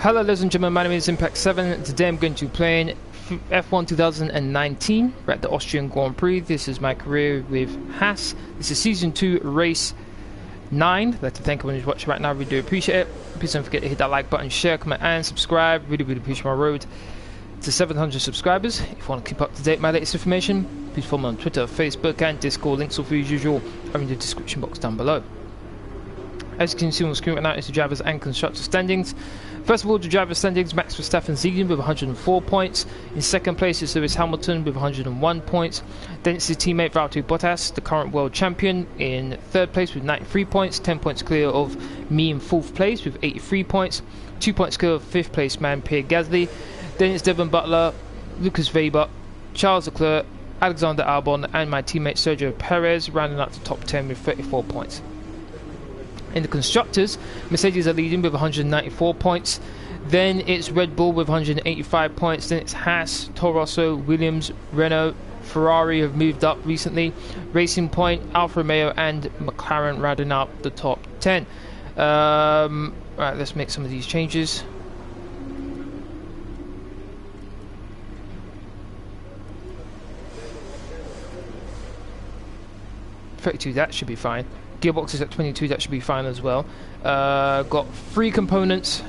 Hello ladies and gentlemen, my name is Impact7. Today I'm going to be playing F1 2019. We're at the Austrian Grand Prix. This is my career with HASS. This is Season 2, Race 9. I'd like to thank everyone who's watching right now. Really do appreciate it. Please don't forget to hit that like button, share, comment and subscribe. Really appreciate my road to 700 subscribers. If you want to keep up to date with my latest information, please follow me on Twitter, Facebook and Discord. Links all for you as usual are in the description box down below. As you can see on the screen right now is the drivers and constructors standings. First of all, the driver standings, Max Verstappen leading with 104 points. In second place is Lewis Hamilton with 101 points. Then it's his teammate Valtteri Bottas, the current world champion, in third place with 93 points. 10 points clear of me in fourth place with 83 points. 2 points clear of fifth place man Pierre Gasly. Then it's Devon Butler, Lucas Weber, Charles Leclerc, Alexander Albon and my teammate Sergio Perez rounding out the top 10 with 34 points. In the constructors, Mercedes are leading with 194 points. Then it's Red Bull with 185 points. Then it's Haas, Toro Rosso, Williams, Renault, Ferrari have moved up recently. Racing Point, Alfa Romeo and McLaren rounding out the top 10. Right, let's make some of these changes. That should be fine. Gearbox is at 22, that should be fine as well. Got 3 components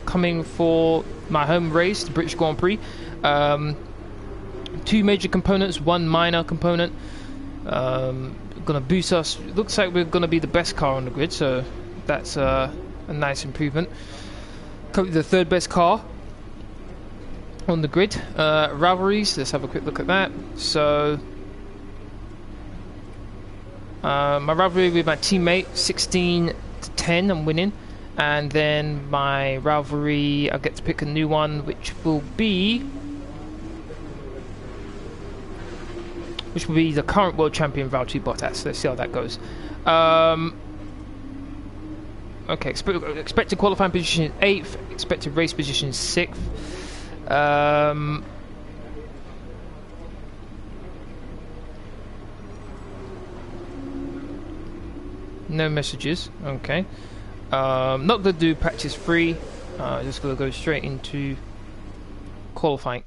coming for my home race, the British Grand Prix. 2 major components, 1 minor component. Gonna boost us. Looks like we're gonna be the best car on the grid, so that's a nice improvement. Currently the 3rd best car on the grid. Rivalries, let's have a quick look at that. So my rivalry with my teammate, 16-10, I'm winning. And then my rivalry, I get to pick a new one, which will be the current world champion Valtteri Bottas. Let's see how that goes. Okay, expected qualifying position is 8th, expected race position is 6th. No messages, okay. Not going to do practice 3, just going to go straight into qualifying.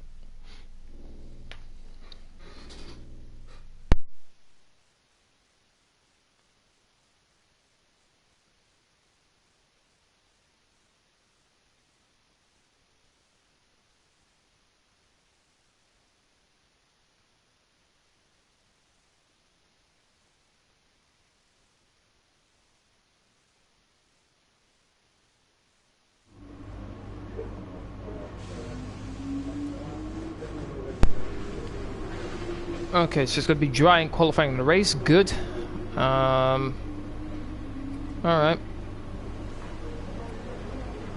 Okay, so it's going to be dry and qualifying in the race. Good. Alright.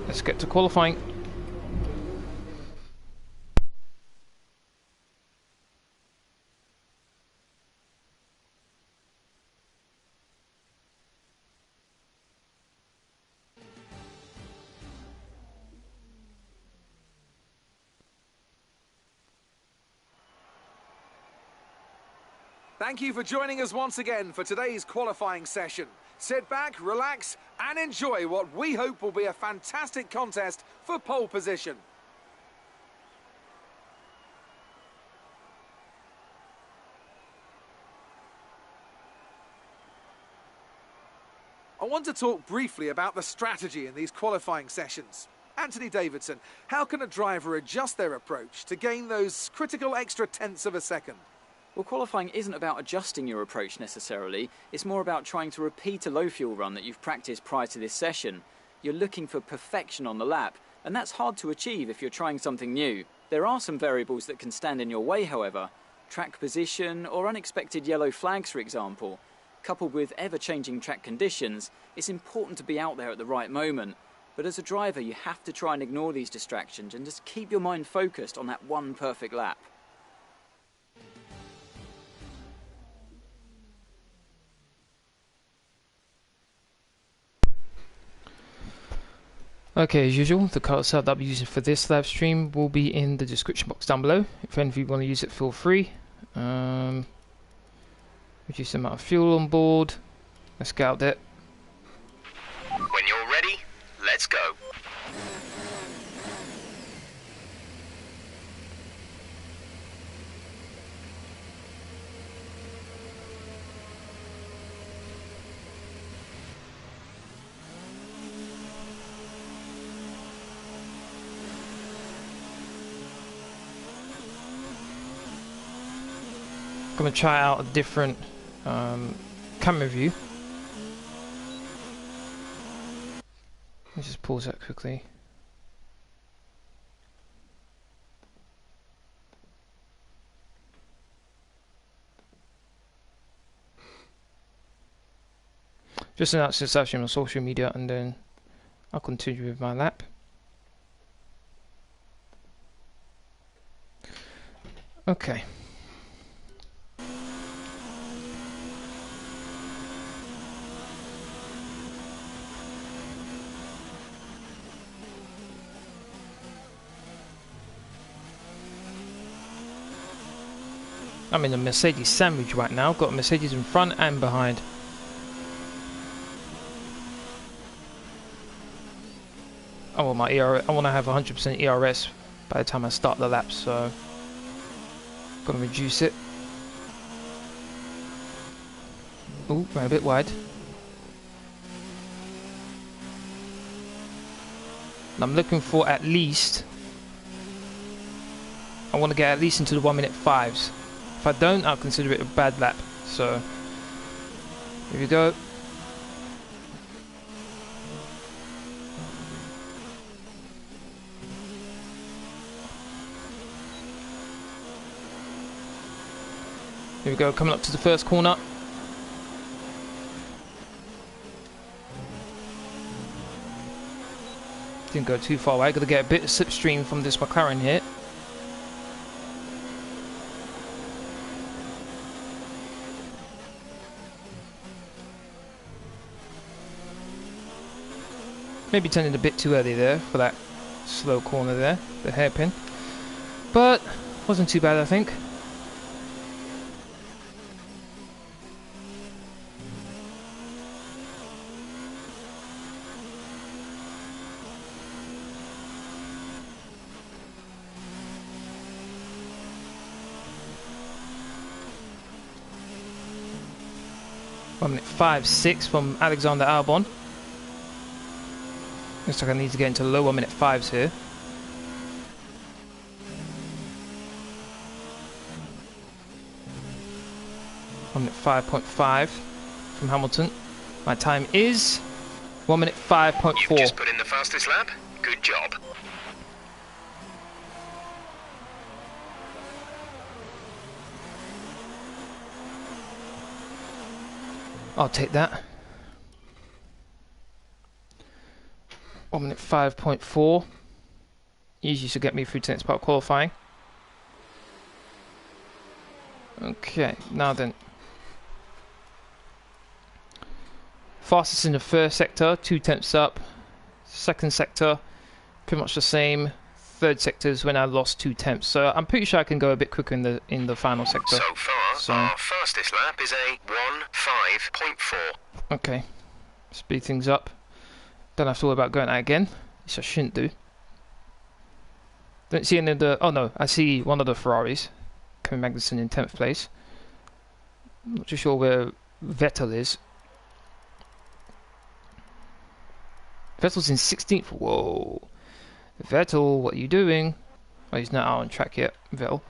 Let's get to qualifying. Thank you for joining us once again for today's qualifying session. Sit back, relax and enjoy what we hope will be a fantastic contest for pole position. I want to talk briefly about the strategy in these qualifying sessions. Anthony Davidson, how can a driver adjust their approach to gain those critical extra tenths of a second? Well, qualifying isn't about adjusting your approach necessarily, it's more about trying to repeat a low fuel run that you've practiced prior to this session. You're looking for perfection on the lap, and that's hard to achieve if you're trying something new. There are some variables that can stand in your way, however. Track position or unexpected yellow flags, for example. Coupled with ever-changing track conditions, it's important to be out there at the right moment. But as a driver, you have to try and ignore these distractions and just keep your mind focused on that one perfect lap. Okay, as usual, the card setup that I'll be using for this live stream will be in the description box down below. If any of you want to use it, feel free. Reduce the amount of fuel on board. Let's get out it. When you're ready, let's go. gonna try out a different camera view. Let's just pause that quickly. Just announce this session on social media and then I'll continue with my lap. Okay. I'm in a Mercedes sandwich right now. Got a Mercedes in front and behind. I want my ERS. I want to have 100% ERS by the time I start the lap, so gonna reduce it. Oh, ran a bit wide. And I'm looking for at least. I want to get at least into the 1 minute 5s. If I don't, I'll consider it a bad lap. So here we go. Here we go, coming up to the first corner. Didn't go too far away. Got to get a bit of slipstream from this McLaren here. Maybe turning a bit too early there for that slow corner there, the hairpin. But wasn't too bad, I think. One minute 5.6 from Alexander Albon. Looks like I need to get into low 1 minute 5s here. 1 minute 5.5 from Hamilton. My time is 1 minute 5.4. You've just put in the fastest lap. Good job. I'll take that. 1 minute 5.4. Usually should get me through to the next part of qualifying. Okay, now then. Fastest in the first sector, 2 tenths up. Second sector, pretty much the same. Third sector is when I lost 2 tenths. So I'm pretty sure I can go a bit quicker in the final sector. So far, our fastest lap is a 1:05.4. Okay, speed things up. Don't have to worry about going out again, which I shouldn't do. Don't see any of the. Oh no, I see one of the Ferraris. Coming Magnussen in 10th place. Not too sure where Vettel is. Vettel's in 16th. Whoa. Vettel, what are you doing? Oh, he's not out on track yet, Vettel.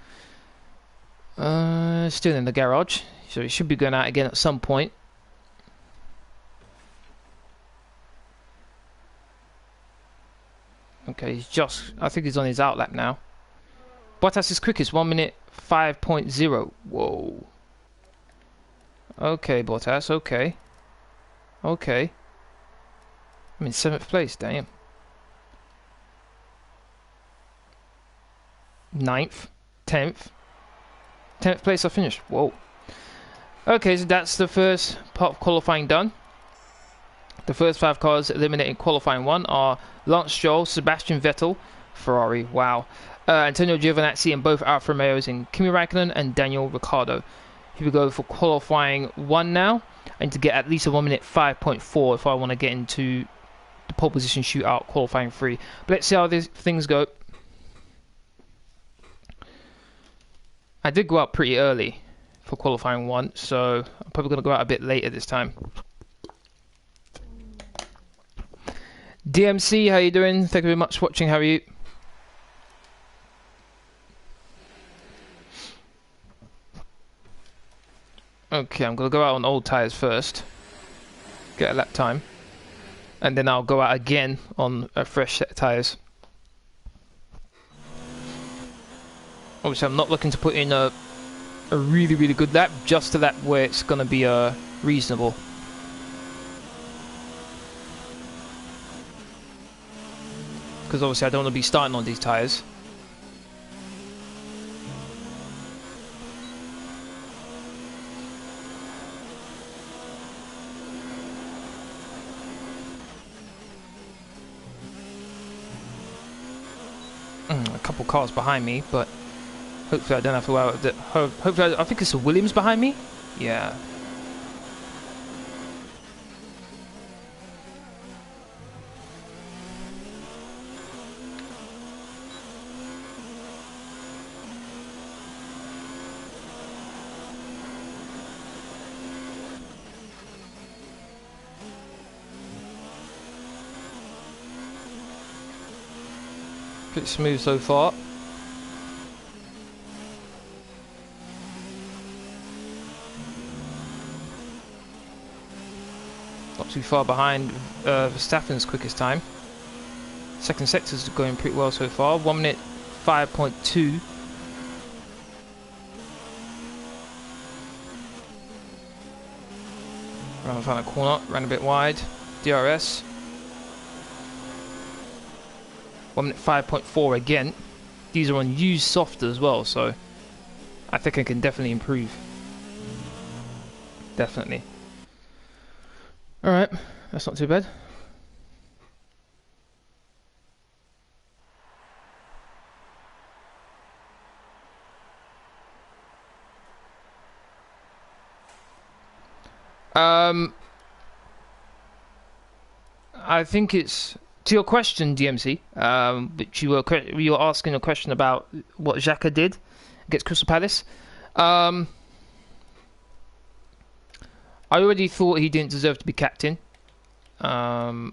Still in the garage, so he should be going out again at some point. Okay, he's just. I think he's on his outlap now. Bottas is quickest, 1 minute 5.0. Whoa. Okay, Bottas, okay. Okay. I'm in 7th place, damn. 9th, 10th. 10th place I finished. Whoa. Okay, so that's the first part of qualifying done. The first 5 cars eliminated in qualifying 1 are Lance Stroll, Sebastian Vettel, Ferrari, wow. Antonio Giovinazzi and both Alfa Romeos in Kimi Raikkonen and Daniel Ricciardo. Here we go for qualifying 1 now. I need to get at least a 1 minute 5.4 if I want to get into the pole position shootout qualifying 3. But let's see how things go. I did go out pretty early for qualifying 1, so I'm probably going to go out a bit later this time. DMC, how you doing? Thank you very much for watching. How are you? Okay, I'm going to go out on old tyres first. Get a lap time. And then I'll go out again on a fresh set of tyres. Obviously, I'm not looking to put in a really, really good lap. Just a lap where it's going to be reasonable. Because obviously I don't want to be starting on these tyres. A couple cars behind me, but hopefully I don't have to worry about it. Hopefully, I think it's a Williams behind me. Yeah. Pretty smooth so far. Not too far behind Verstappen's quickest time. Second sector's going pretty well so far. 1 minute 5.2. Around the final corner, ran a bit wide. DRS. 1 minute 5.4 again. These are on used soft as well, so I think I can definitely improve. Definitely. Alright, that's not too bad. I think it's to your question, DMC. But you were asking a question about what Xhaka did against Crystal Palace. I already thought he didn't deserve to be captain, and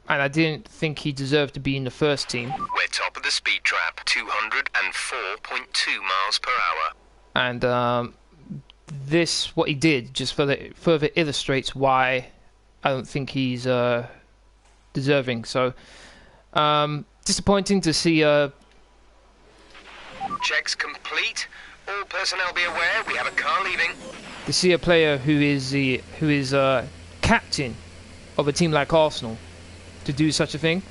I didn't think he deserved to be in the first team. We're top of the speed trap, 204.2 miles per hour. And what he did, just further illustrates why I don't think he's deserving. So disappointing to see. Checks complete. All personnel be aware. We have a car leaving. To see a player who is captain of a team like Arsenal to do such a thing.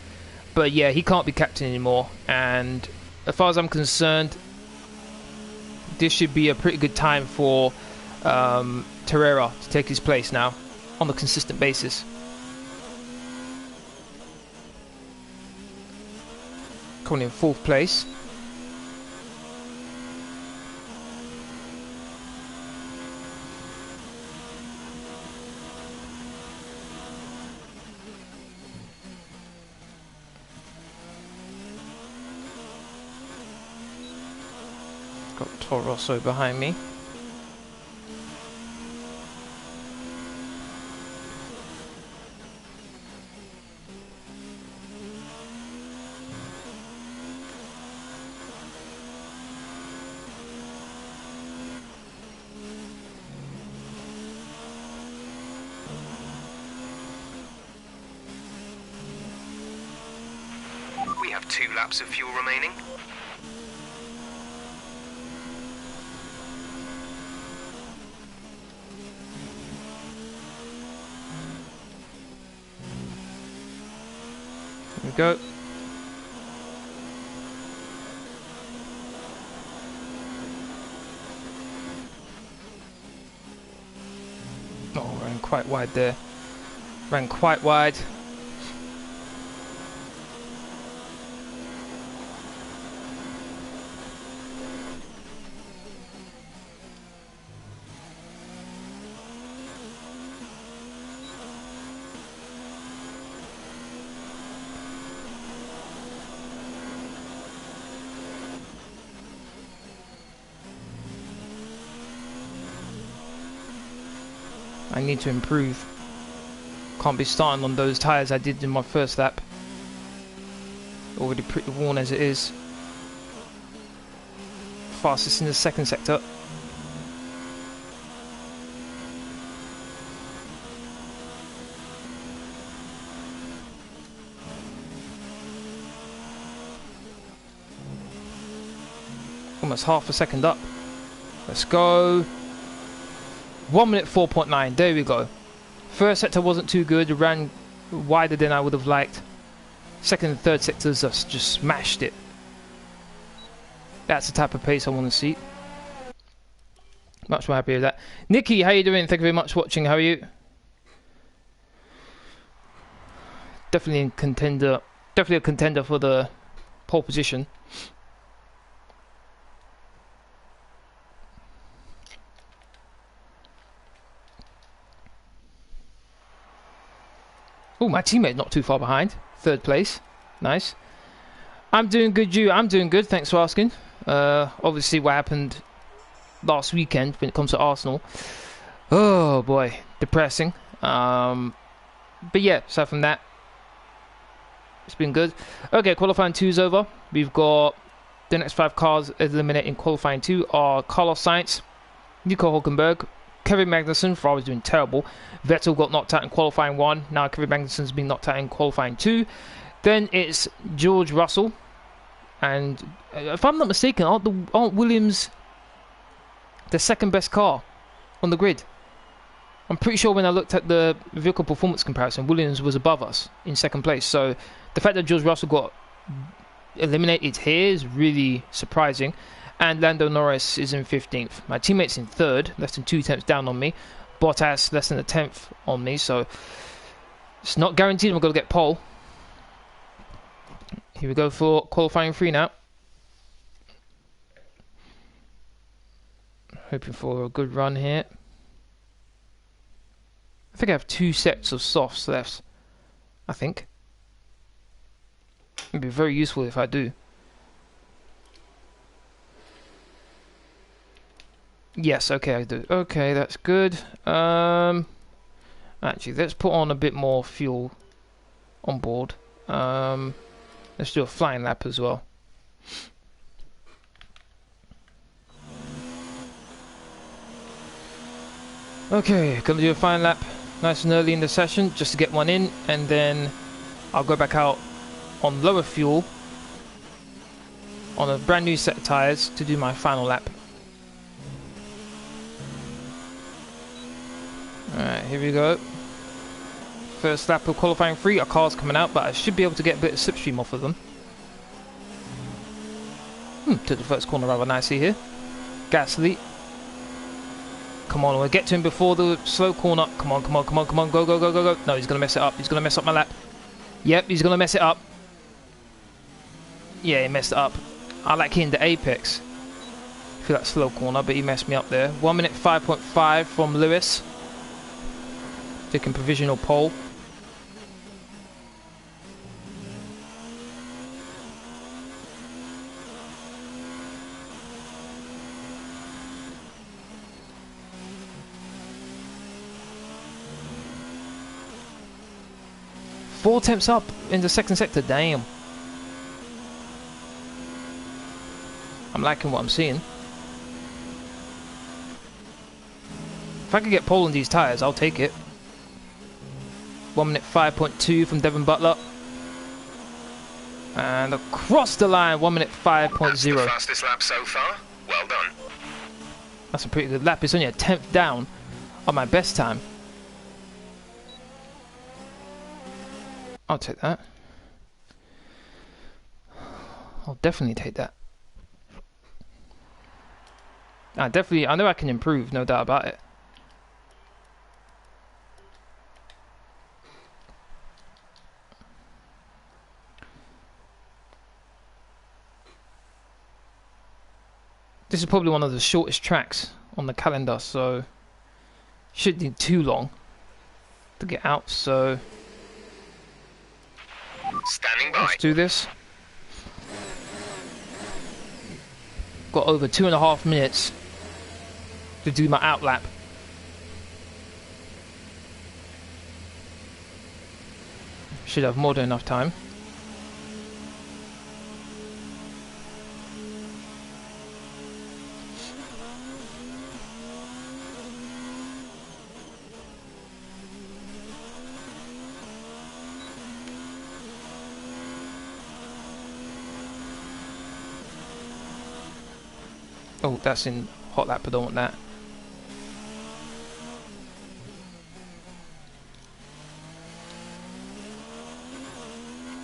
But yeah, he can't be captain anymore. And as far as I'm concerned, this should be a pretty good time for Terrera to take his place now on a consistent basis. Coming in 4th place. Got Toro Rosso behind me. We have 2 laps of fuel remaining. Here we go. Oh, ran quite wide there. Ran quite wide. I need to improve. Can't be starting on those tyres I did in my first lap. Already pretty worn as it is. Fastest in the second sector. Almost half a second up. Let's go. 1 minute 4.9. There we go. First sector wasn't too good. It ran wider than I would have liked. Second and third sectors just smashed it. That's the type of pace I want to see. Much more happy with that. Nikki, how you doing? Thank you very much for watching. How are you? Definitely in contender. Definitely a contender for the pole position. Oh, my teammate not too far behind. Third place. Nice. I'm doing good, you. I'm doing good. Thanks for asking. Obviously, what happened last weekend when it comes to Arsenal. Oh, boy. Depressing. But yeah, aside from that, it's been good. Okay, qualifying 2 is over. We've got the next 5 cars eliminating qualifying 2 are Carlos Sainz, Nico Hülkenberg, Kevin Magnussen. Ferrari's doing terrible. Vettel got knocked out in qualifying 1. Now Kevin Magnussen's been knocked out in qualifying 2. Then it's George Russell. And if I'm not mistaken, aren't Williams the second best car on the grid? I'm pretty sure when I looked at the vehicle performance comparison, Williams was above us in second place. So the fact that George Russell got eliminated here is really surprising. And Lando Norris is in 15th. My teammate's in 3rd, less than 2 tenths down on me. Bottas less than a tenth on me, so it's not guaranteed we're going to get pole. Here we go for qualifying 3 now. Hoping for a good run here. I think I have 2 sets of softs left. I think. It'd be very useful if I do. Yes, okay, I do. Okay, that's good. Actually, let's put on a bit more fuel on board. Let's do a flying lap as well. Okay, gonna do a flying lap nice and early in the session just to get one in, and then I'll go back out on lower fuel on a brand new set of tyres to do my final lap. Alright, here we go. First lap of qualifying 3. Our car's coming out, but I should be able to get a bit of slipstream off of them. Took the first corner rather nicely here. Gasly. Come on, we'll get to him before the slow corner. Come on, come on, come on, come on. Go, go, go, go, go. No, he's going to mess it up. He's going to mess up my lap. Yep, he's going to mess it up. Yeah, he messed it up. I like hitting the apex for that slow corner, but he messed me up there. 1 minute 5.5 from Lewis. Taking provisional pole. Four tenths up in the second sector, damn. I'm liking what I'm seeing. If I could get pole on these tyres, I'll take it. 1 minute 5.2 from Devon Butler. And across the line, 1 minute 5.0. That's the fastest lap so far. Well done. That's a pretty good lap. It's only a tenth down on my best time. I'll take that. I'll definitely take that. I know I can improve, no doubt about it. This is probably one of the shortest tracks on the calendar, so shouldn't need too long to get out, so standing by. Let's do this. Got over 2.5 minutes to do my out lap. Should have more than enough time. Oh, that's in hot lap, I don't want that.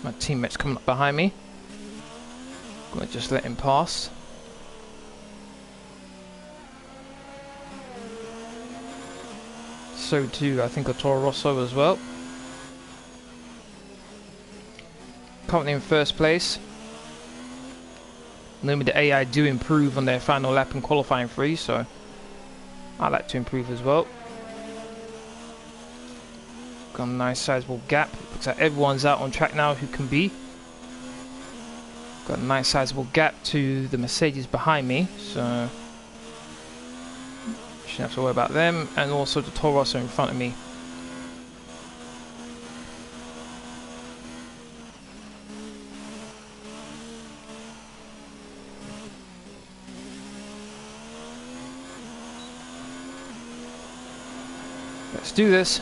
My teammate's coming up behind me. Gonna just let him pass. So too, I think, a Toro Rosso as well. Currently in first place. Normally the AI do improve on their final lap in qualifying 3, so I like to improve as well. Got a nice sizable gap. Looks like everyone's out on track now who can be. Got a nice sizable gap to the Mercedes behind me, so shouldn't have to worry about them, and also the Toro Rosso in front of me. Let's do this.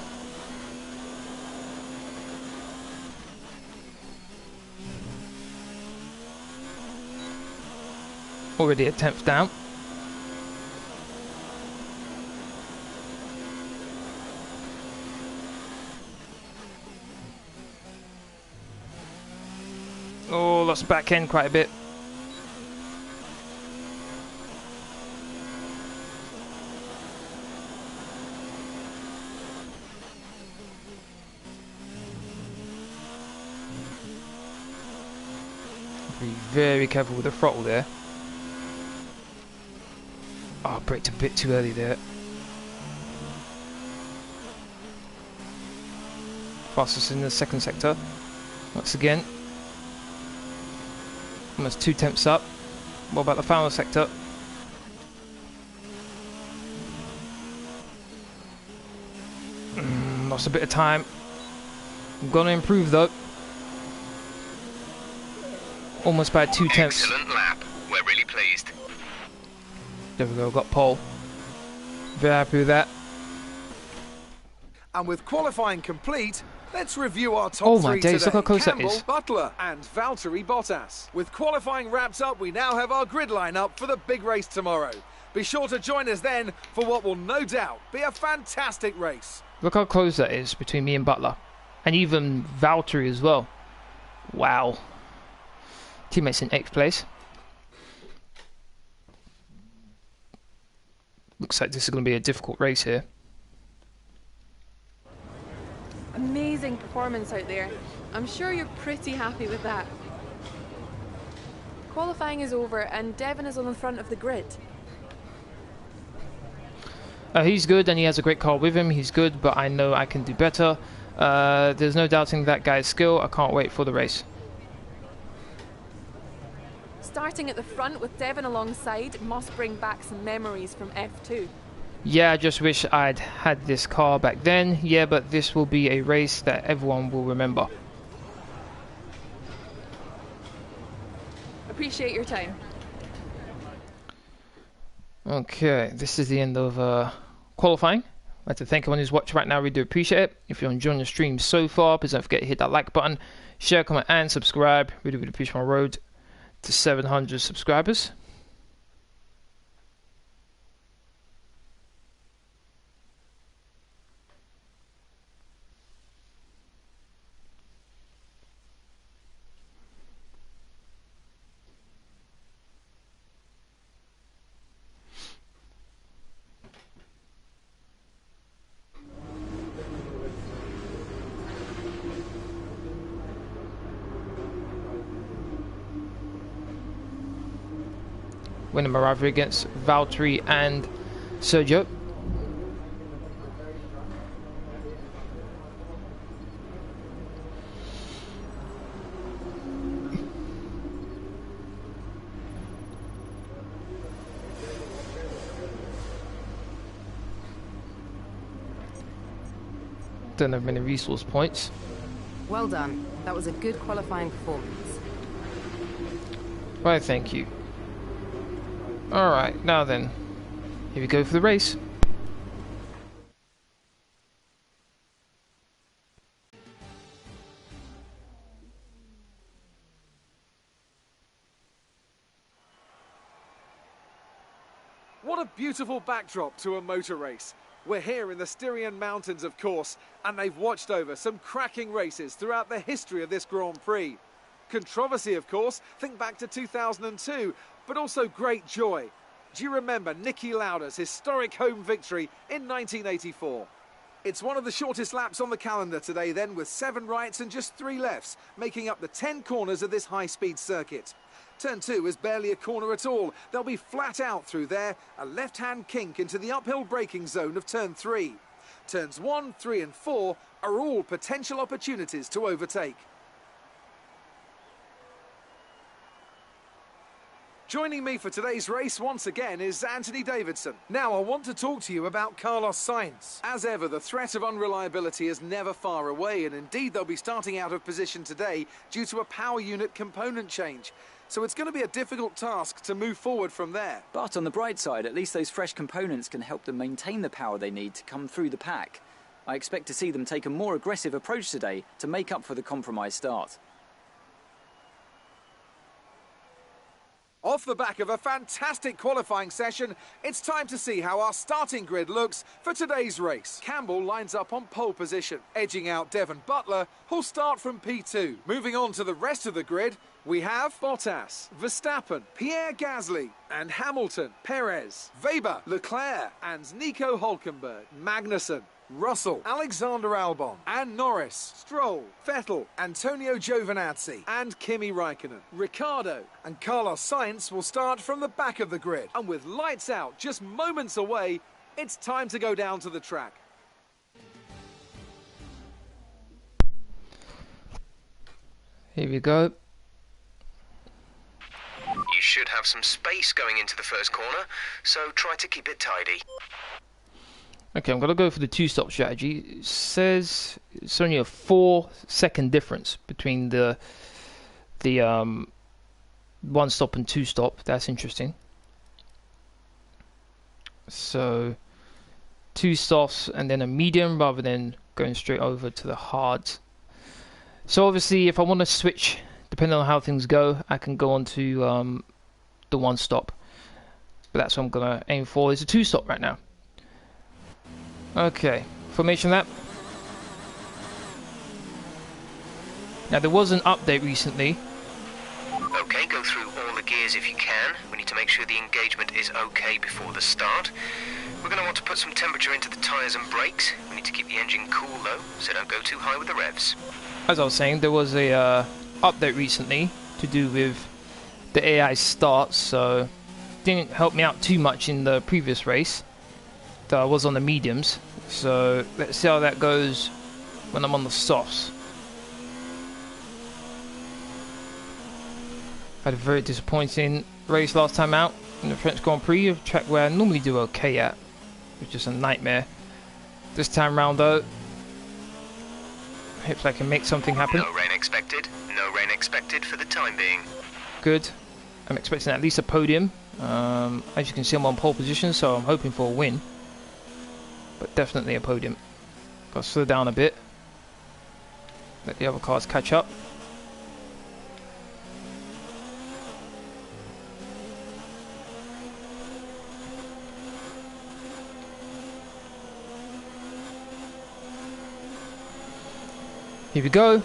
Already a 10th down. Oh, lost back end quite a bit. Be very careful with the throttle there. Oh, braked a bit too early there. Fastest in the second sector. Once again. Almost 2 tenths up. What about the final sector? Lost a bit of time. I'm gonna improve though. Almost by 2 tenths. Excellent lap. We're really pleased. There we go, got pole. Very happy with that. And with qualifying complete, let's review our top Oh my three days, today. look how close that Campbell, is. Butler and Valtteri Bottas. With qualifying wrapped up, we now have our grid lineup for the big race tomorrow. Be sure to join us then for what will no doubt be a fantastic race. Look how close that is between me and Butler. And even Valtteri as well. Wow. Teammates in 8th place. Looks like this is going to be a difficult race here. Amazing performance out there. I'm sure you're pretty happy with that. Qualifying is over and Devon is on the front of the grid. He's good and he has a great car with him. He's good, but I know I can do better. There's no doubting that guy's skill. I can't wait for the race. Starting at the front with Devon alongside must bring back some memories from F2. Yeah, I just wish I'd had this car back then. Yeah, but this will be a race that everyone will remember. Appreciate your time. Okay, this is the end of qualifying. I'd like to thank everyone who's watching right now. We do appreciate it. If you're enjoying the stream so far, please don't forget to hit that like button, share, comment, and subscribe. Really appreciate my road to 700 subscribers. Winning my rivalry against Valtteri and Sergio. Don't have many resource points. Well done. That was a good qualifying performance. Why, thank you. Alright, now then, here we go for the race. What a beautiful backdrop to a motor race. We're here in the Styrian Mountains, of course, and they've watched over some cracking races throughout the history of this Grand Prix. Controversy, of course, think back to 2002, but also great joy. Do you remember Niki Lauda's historic home victory in 1984? It's one of the shortest laps on the calendar today then, with 7 rights and just 3 lefts, making up the 10 corners of this high-speed circuit. Turn 2 is barely a corner at all. They'll be flat out through there, a left-hand kink into the uphill braking zone of Turn 3. Turns 1, 3 and 4 are all potential opportunities to overtake. Joining me for today's race once again is Anthony Davidson. Now I want to talk to you about Carlos Sainz. As ever, the threat of unreliability is never far away, and indeed they'll be starting out of position today due to a power unit component change. So it's going to be a difficult task to move forward from there. But on the bright side, at least those fresh components can help them maintain the power they need to come through the pack. I expect to see them take a more aggressive approach today to make up for the compromised start. Off the back of a fantastic qualifying session, it's time to see how our starting grid looks for today's race. Campbell lines up on pole position, edging out Devon Butler, who'll start from P2. Moving on to the rest of the grid, we have Bottas, Verstappen, Pierre Gasly and Hamilton, Perez, Weber, Leclerc and Nico Hülkenberg, Magnussen, Russell, Alexander Albon and Norris, Stroll, Vettel, Antonio Giovinazzi and Kimi Raikkonen. Ricciardo and Carlos Sainz will start from the back of the grid. And with lights out just moments away, it's time to go down to the track. Here we go. You should have some space going into the first corner, so try to keep it tidy. Okay, I'm going to go for the 2-stop strategy. It says it's only a 4-second difference between the 1-stop and 2-stop. That's interesting. So 2 stops and then a medium rather than going straight over to the hards. So obviously if I want to switch, depending on how things go, I can go on to the 1-stop. But that's what I'm going to aim for. It's a 2-stop right now. Okay, formation lap. Now there was an update recently. Okay, go through all the gears if you can. We need to make sure the engagement is okay before the start. We're going to want to put some temperature into the tyres and brakes. We need to keep the engine cool though, so don't go too high with the revs. As I was saying, there was a update recently to do with the AI starts, so didn't help me out too much in the previous race. I was on the mediums, so let's see how that goes when I'm on the softs. Had a very disappointing race last time out in the French Grand Prix, a track where I normally do okay at. It was just a nightmare. This time round though, hopefully I can make something happen. No rain expected. No rain expected for the time being. Good. I'm expecting at least a podium. As you can see, I'm on pole position, so I'm hoping for a win. But definitely a podium. Got to slow down a bit. Let the other cars catch up. Here we go.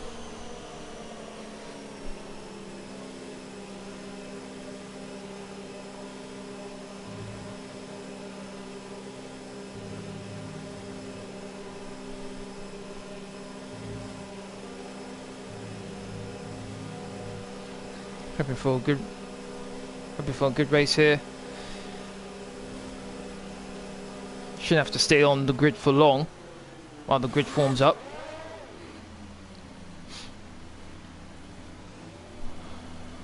Hoping for a good race here. Shouldn't have to stay on the grid for long while the grid forms up.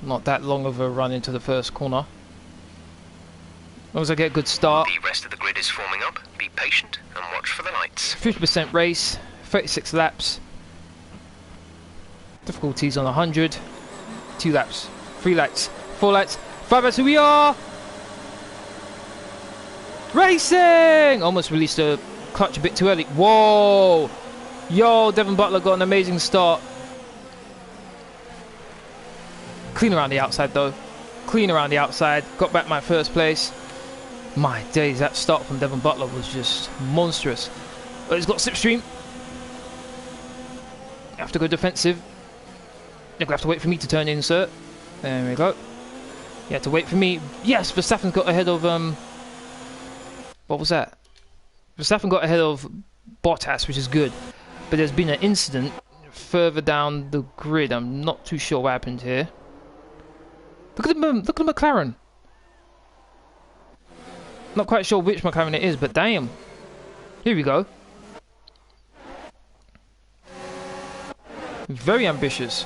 Not that long of a run into the first corner. As long as I get a good start. The rest of the grid is forming up. Be patient and watch for the lights. 50% race, 36 laps. Difficulties on 100. 2 laps, 3 lights, 4 lights, 5 lights. Here we are! Racing! Almost released a clutch a bit too early. Whoa! Yo, Devon Butler got an amazing start. Clean around the outside though. Clean around the outside. Got back my first place. My days, that start from Devon Butler was just monstrous. But he's got slipstream. Have to go defensive. You're gonna have to wait for me to turn in, sir. There we go. You have to wait for me. Yes, Verstappen's got ahead of what was that? Verstappen got ahead of Bottas, which is good. But there's been an incident further down the grid. I'm not too sure what happened here. Look at the McLaren. Not quite sure which McLaren it is, but damn. Here we go. Very ambitious.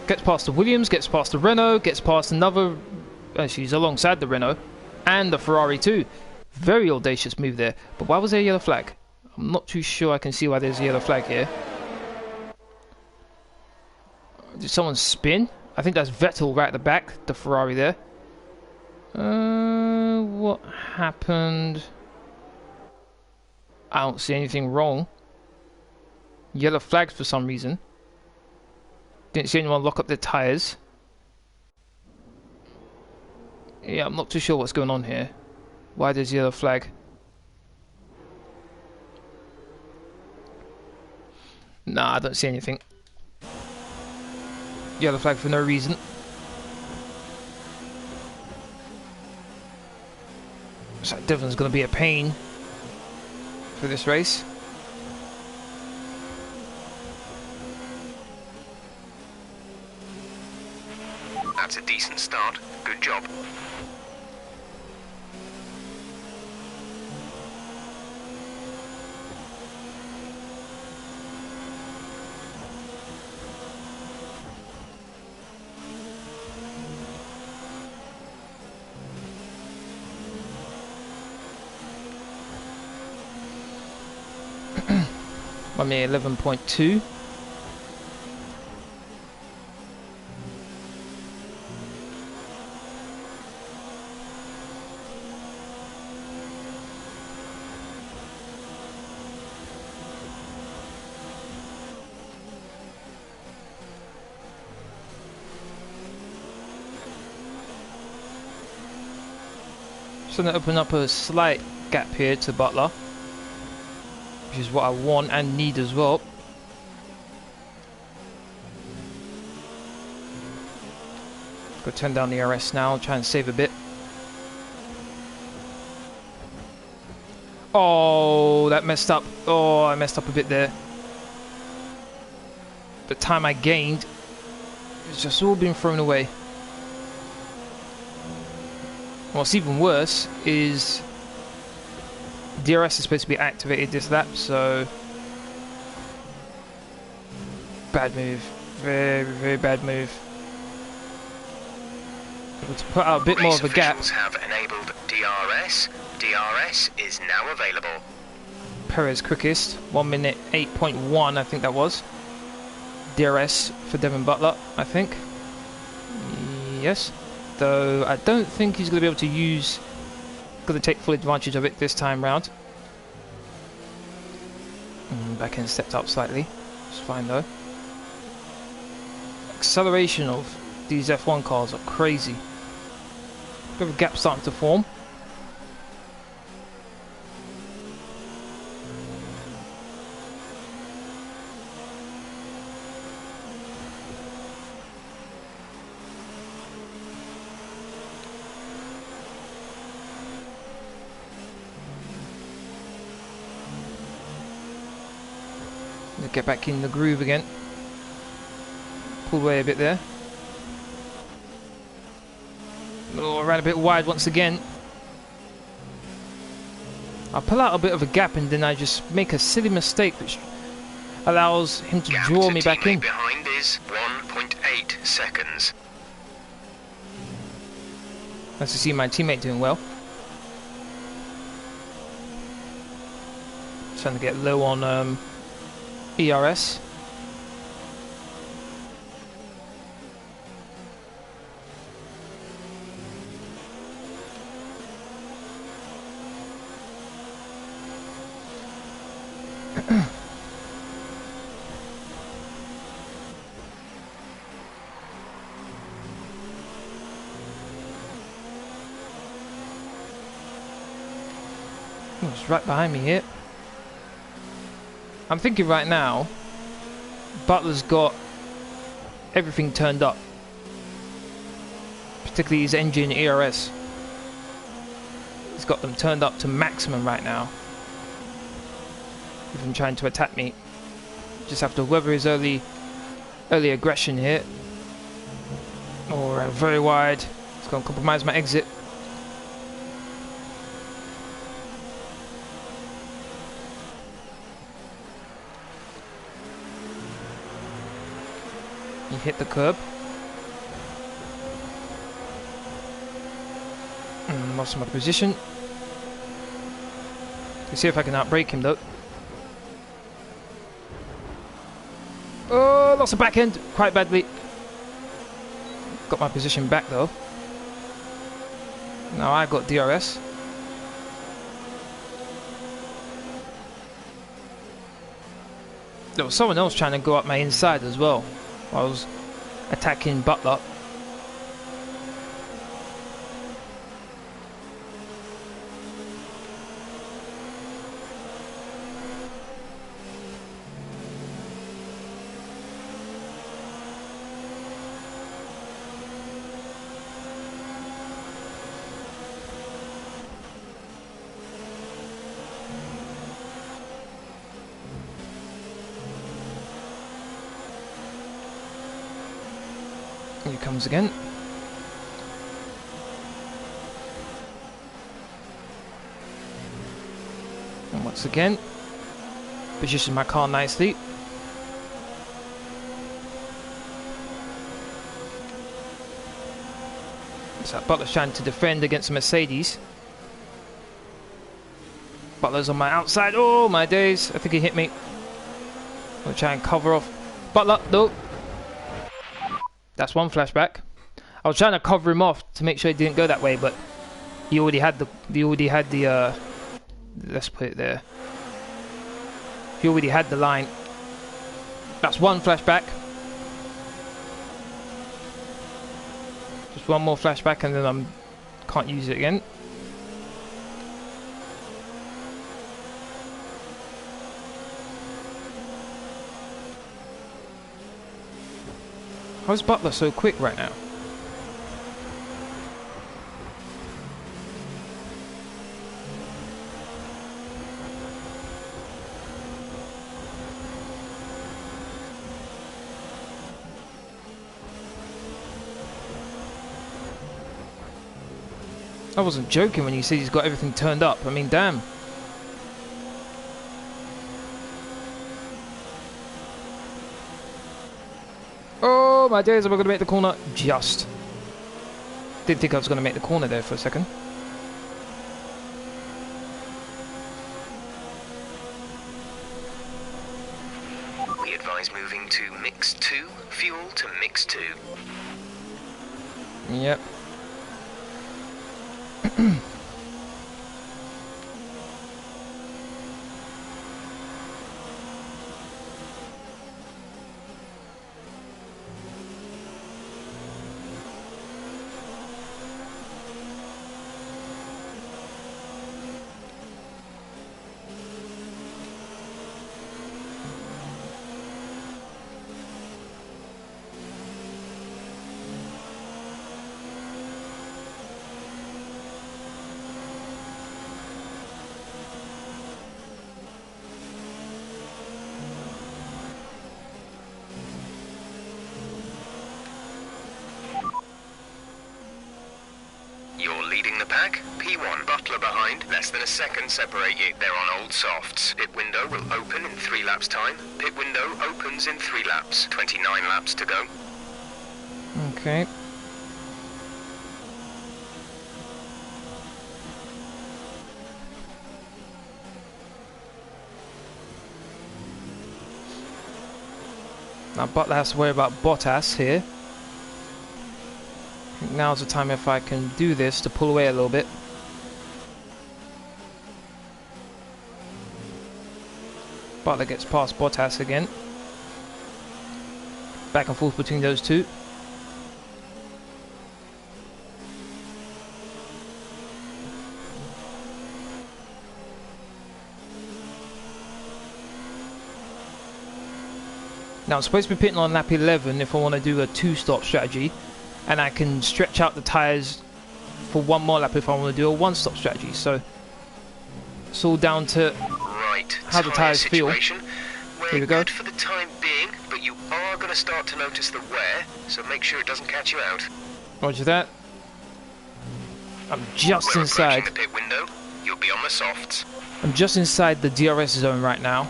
Gets past the Williams, gets past the Renault, gets past another... she's alongside the Renault. And the Ferrari too. Very audacious move there. But why was there a yellow flag? I'm not too sure I can see why there's a yellow flag here. Did someone spin? I think that's Vettel right at the back, the Ferrari there. What happened? I don't see anything wrong. Yellow flags for some reason. Didn't see anyone lock up their tyres. Yeah, I'm not too sure what's going on here. Why there's yellow flag? Nah, I don't see anything. Yellow flag for no reason. So Devon's going to be a pain for this race. That's a decent start. Good job. I'm near 11.2. Just going to open up a slight gap here to Butler, which is what I want and need as well. Go turn down the RS now, try and save a bit. Oh, that messed up. Oh, I messed up a bit there. The time I gained has just all been thrown away. What's even worse is DRS is supposed to be activated this lap, so bad move. Very, very bad move. Able to put out a bit more of a gap. Race officials have enabled DRS. DRS is now available. Perez quickest, 1 minute 8.1, I think that was. DRS for Devon Butler, I think. Yes. Though I don't think he's going to be able to use... Going to take full advantage of it this time round. Back end stepped up slightly. It's fine though. Acceleration of these F1 cars are crazy. Bit of a gap starting to form. Get back in the groove again. Pull away a bit there. Oh, I ran a bit wide once again. I pull out a bit of a gap and then I just make a silly mistake which allows him to draw me back in. Behind is 1.8 seconds. Nice to see my teammate doing well. Trying to get low on ERS. It's right behind me here. I'm thinking right now, Butler's got everything turned up. Particularly his engine ERS. He's got them turned up to maximum right now. Even trying to attack me. Just have to weather his early aggression here. Or very wide. It's going to compromise my exit. He hit the curb. Lost my position. Let's see if I can outbrake him though. Oh, lost the back end quite badly. Got my position back though. Now I got DRS. There was someone else trying to go up my inside as well. I was attacking Butler. Here he comes again. And once again, position my car nicely. So Butler's trying to defend against Mercedes. Butler's on my outside. Oh my days! I think he hit me. I'll try and cover off. Butler, no. That's one flashback. I was trying to cover him off to make sure he didn't go that way, but he already had the. Let's put it there. He already had the line. That's one flashback. Just one more flashback, and then I can't use it again. How's Butler so quick right now? I wasn't joking when you said he's got everything turned up. I mean, damn. Oh my days, am I going to make the corner? Just. Didn't think I was going to make the corner there for a second. We advise moving to mix 2, fuel to mix 2. Yep. P1, Butler behind, less than a second separate you. They're on old softs. Pit window will open in 3 laps time. Pit window opens in 3 laps. 29 laps to go. Okay. Now Butler has to worry about Bottas here. I think now's the time if I can do this to pull away a little bit. Butler gets past Bottas again. Back and forth between those two. Now I'm supposed to be pitting on lap 11 if I want to do a 2-stop strategy, and I can stretch out the tyres for one more lap if I want to do a 1-stop strategy. So it's all down to how the tyres feel. Here we go. Good for the time being, but you are going to start to notice the wear, so make sure it doesn't catch you out. Roger that. I'm just inside. The pit window. You'll be on the softs. I'm just inside the DRS zone right now,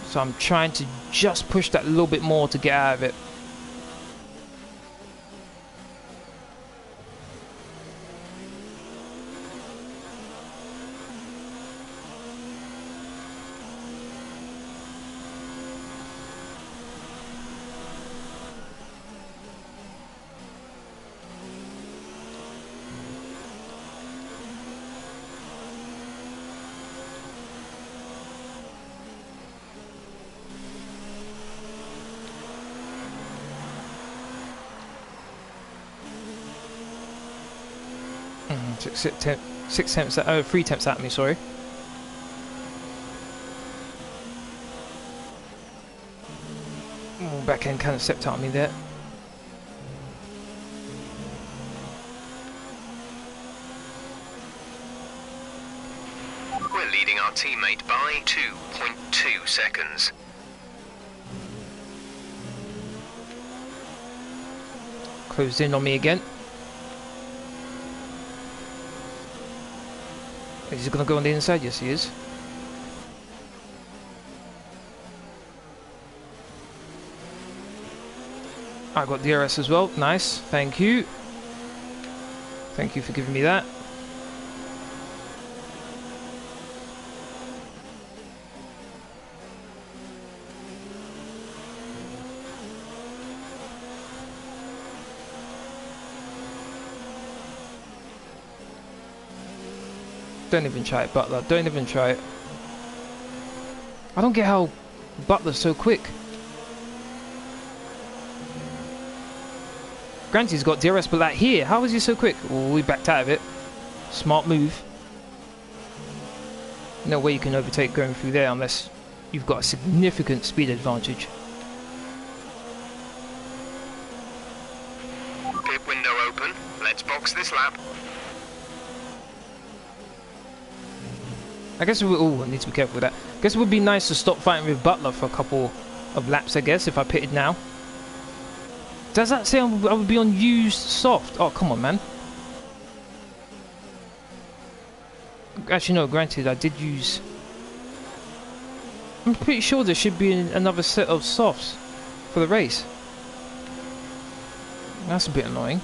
so I'm trying to just push that a little bit more to get out of it. Three tenths at me, sorry. Back end kind of stepped out on me there. We're leading our teammate by 2.2 seconds. Closed in on me again. Is he going to go on the inside? Yes, he is. I got DRS as well. Nice. Thank you. Thank you for giving me that. Don't even try it, Butler. Don't even try it. I don't get how Butler's so quick. Granted, he's got DRS, but like here, how is he so quick? Oh, we backed out of it. Smart move. No way you can overtake going through there unless you've got a significant speed advantage. Pit window open. Let's box this lap. I guess it would, I need to be careful with that. I guess it would be nice to stop fighting with Butler for a couple of laps, I guess, if I pitted now. Does that say I would be on used soft? Oh, come on, man. Actually, no, granted, I did use... I'm pretty sure there should be another set of softs for the race. That's a bit annoying.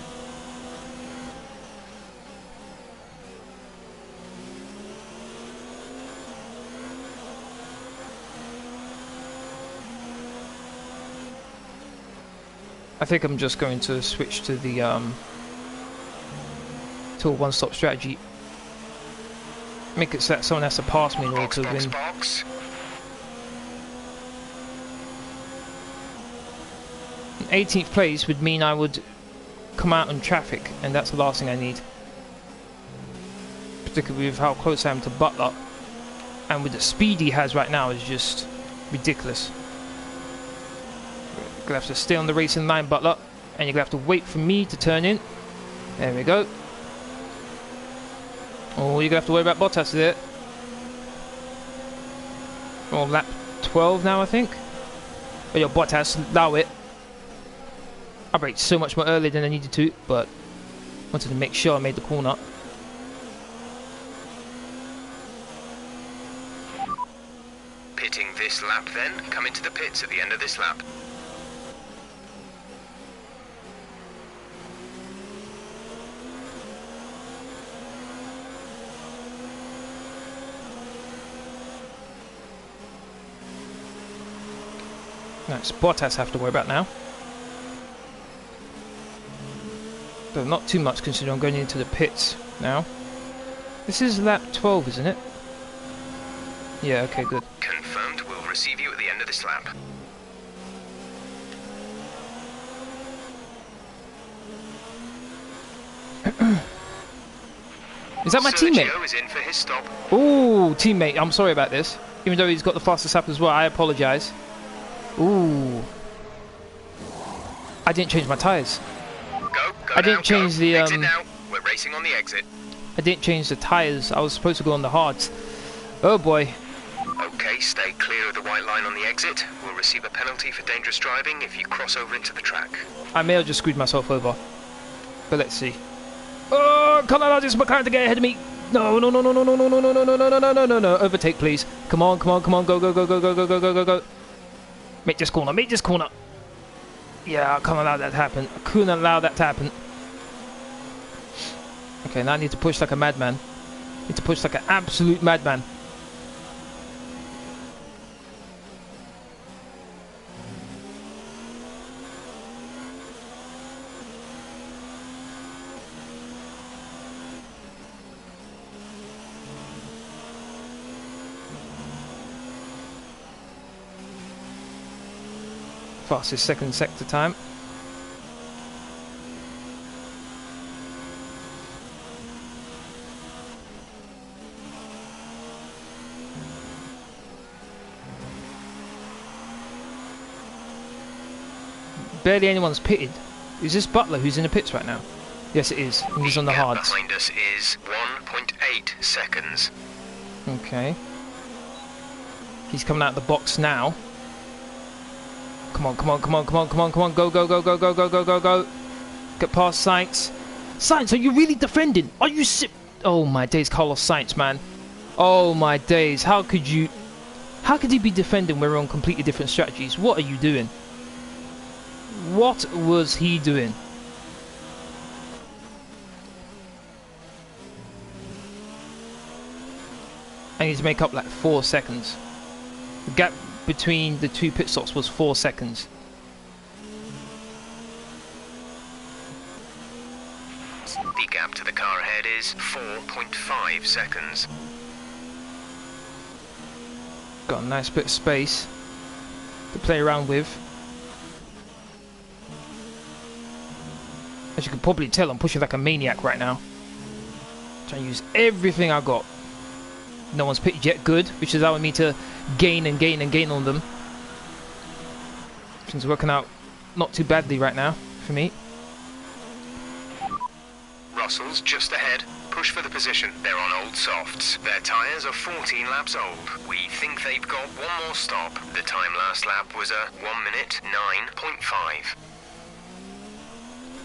I think I'm just going to switch to the to a one-stop strategy. Make it so that someone has to pass me in order to win. Box. 18th place would mean I would come out in traffic, and that's the last thing I need. Particularly with how close I am to Butler, and with the speed he has right now is just ridiculous. You're gonna have to stay on the racing line, Butler, and you're gonna have to wait for me to turn in. There we go. Oh, you're gonna have to worry about Bottas there. Oh, lap 12 now, I think. Oh, your Bottas, allow it. I braked so much more early than I needed to, but wanted to make sure I made the corner. Pitting this lap then. Come into the pits at the end of this lap. That's Bottas I have to worry about now. Though not too much considering I'm going into the pits now. This is lap 12, isn't it? Yeah, okay, good. Confirmed. We'll receive you at the end of this lap. Is that my teammate? Sergio is in for his stop. Oh, teammate, I'm sorry about this. Even though he's got the fastest lap as well, I apologise. Ooh. I didn't change my tyres. Go I didn't change the Exit now. We're racing on the exit. I didn't change the tyres. I was supposed to go on the hards. Oh boy. Okay, stay clear of the white line on the exit. We'll receive a penalty for dangerous driving if you cross over into the track. I may have just screwed myself over. But let's see. Oh, can't allow this McLaren to get ahead of me. No, no, no, no, no, no, no, no, no, no, no, no, no, no, no, no. Overtake, please. Come on, come on, come on. Go, go, go, go, go, go, go, go, go, go. Make this corner, make this corner. Yeah, I can't allow that to happen. I couldn't allow that to happen. Okay, now I need to push like a madman. I need to push like an absolute madman. Fastest second sector time. Barely anyone's pitted. Is this Butler who's in the pits right now? Yes, it is. And he's on the hards. Behind us is 1.8 seconds. Okay. He's coming out of the box now. Come on, come on, come on, come on, come on, come on. Go, go, go, go, go, go, go, go, go. Get past Sainz. Sainz, are you really defending? Are you Oh my days, Carlos Sainz, man. Oh my days. How could he be defending when we're on completely different strategies? What are you doing? What was he doing? I need to make up like 4 seconds. The gap between the two pit stops was 4 seconds. The gap to the car ahead is 4.5 seconds. Got a nice bit of space to play around with. As you can probably tell, I'm pushing like a maniac right now. Trying to use everything I got. No one's pitted yet, good, which is allowing me to gain and gain and gain on them. Things are working out not too badly right now for me. Russell's just ahead. Push for the position. They're on old softs. Their tyres are 14 laps old. We think they've got one more stop. The time last lap was a 1 minute 9.5.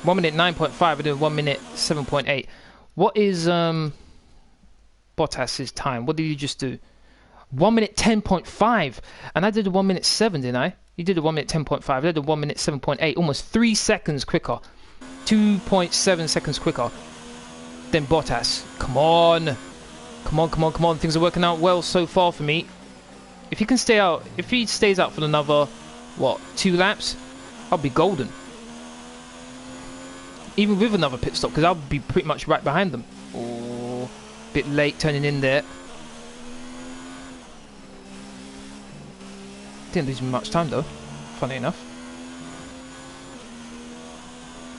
1 minute 9.5. I did 1 minute 7.8. What is Bottas's time? What did you just do? 1 minute 10.5, and I did a 1 minute 7, didn't I? You did a 1 minute 10.5. I did a 1 minute 7.8, almost 3 seconds quicker, 2.7 seconds quicker than Bottas. Come on, come on, come on, come on! Things are working out well so far for me. If he can stay out, if he stays out for another what 2 laps, I'll be golden. Even with another pit stop, because I'll be pretty much right behind them. Oh, bit late turning in there. Didn't lose much time though, funny enough.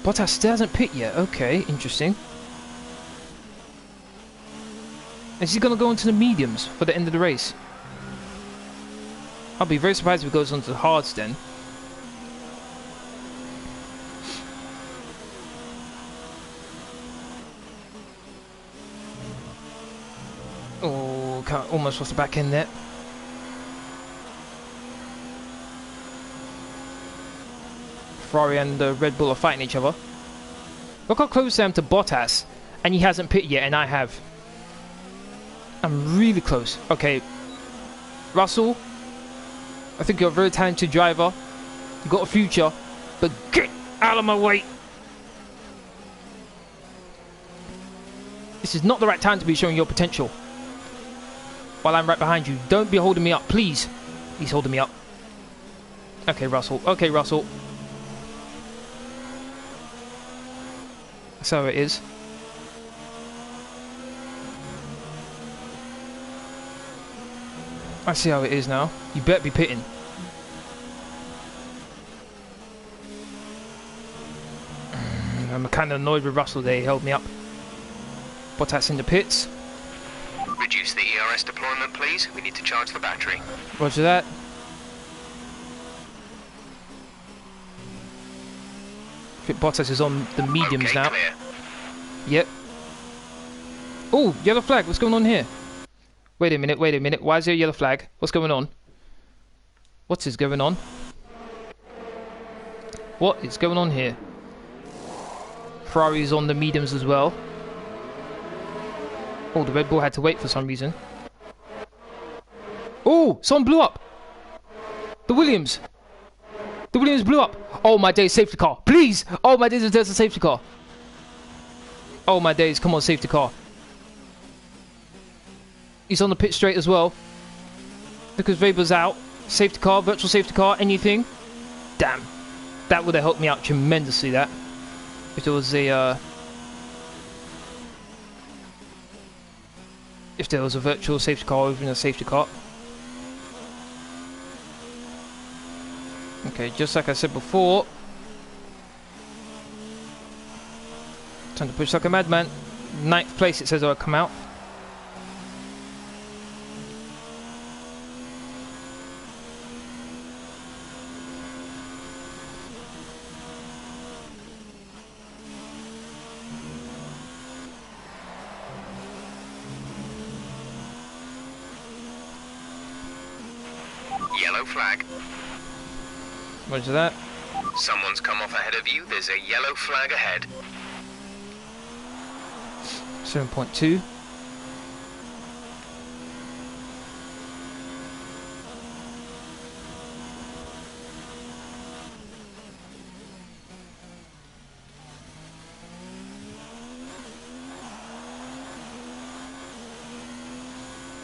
Bottas still hasn't pit yet. Okay, interesting. Is he going to go into the mediums for the end of the race? I'll be very surprised if he goes onto the hards then. Oh, almost lost the back end there. Ferrari and Red Bull are fighting each other. Look how close I am to Bottas, and he hasn't pitted yet, and I have. I'm really close. Okay, Russell, I think you're a very talented driver. You've got a future, but get out of my way. This is not the right time to be showing your potential. While I'm right behind you, don't be holding me up, please. He's holding me up. Okay, Russell. Okay, Russell. That's how it is. I see how it is now. You better be pitting. I'm kind of annoyed with Russell there. He held me up. Bottas in the pits. Reduce the ERS deployment, please. We need to charge the battery. Roger that. I think Bottas is on the mediums now. Clear. Yep. Oh, yellow flag. What's going on here? Wait a minute, wait a minute. Why is there a yellow flag? What's going on? What is going on? What is going on here? Ferrari is on the mediums as well. Oh, the Red Bull had to wait for some reason. Oh, someone blew up. The Williams. The Williams blew up. Oh my days, safety car. Please. Oh my days, there's a safety car. Oh my days, come on, safety car. He's on the pit straight as well. Because Weber's out. Safety car, virtual safety car, anything. Damn. That would have helped me out tremendously, that. If there was a... if there was a virtual safety car over in a safety car. Okay, just like I said before. Time to push like a madman. 9th place it says I'll come out. Yellow flag. Roger that. Someone's come off ahead of you. There's a yellow flag ahead. 7.2.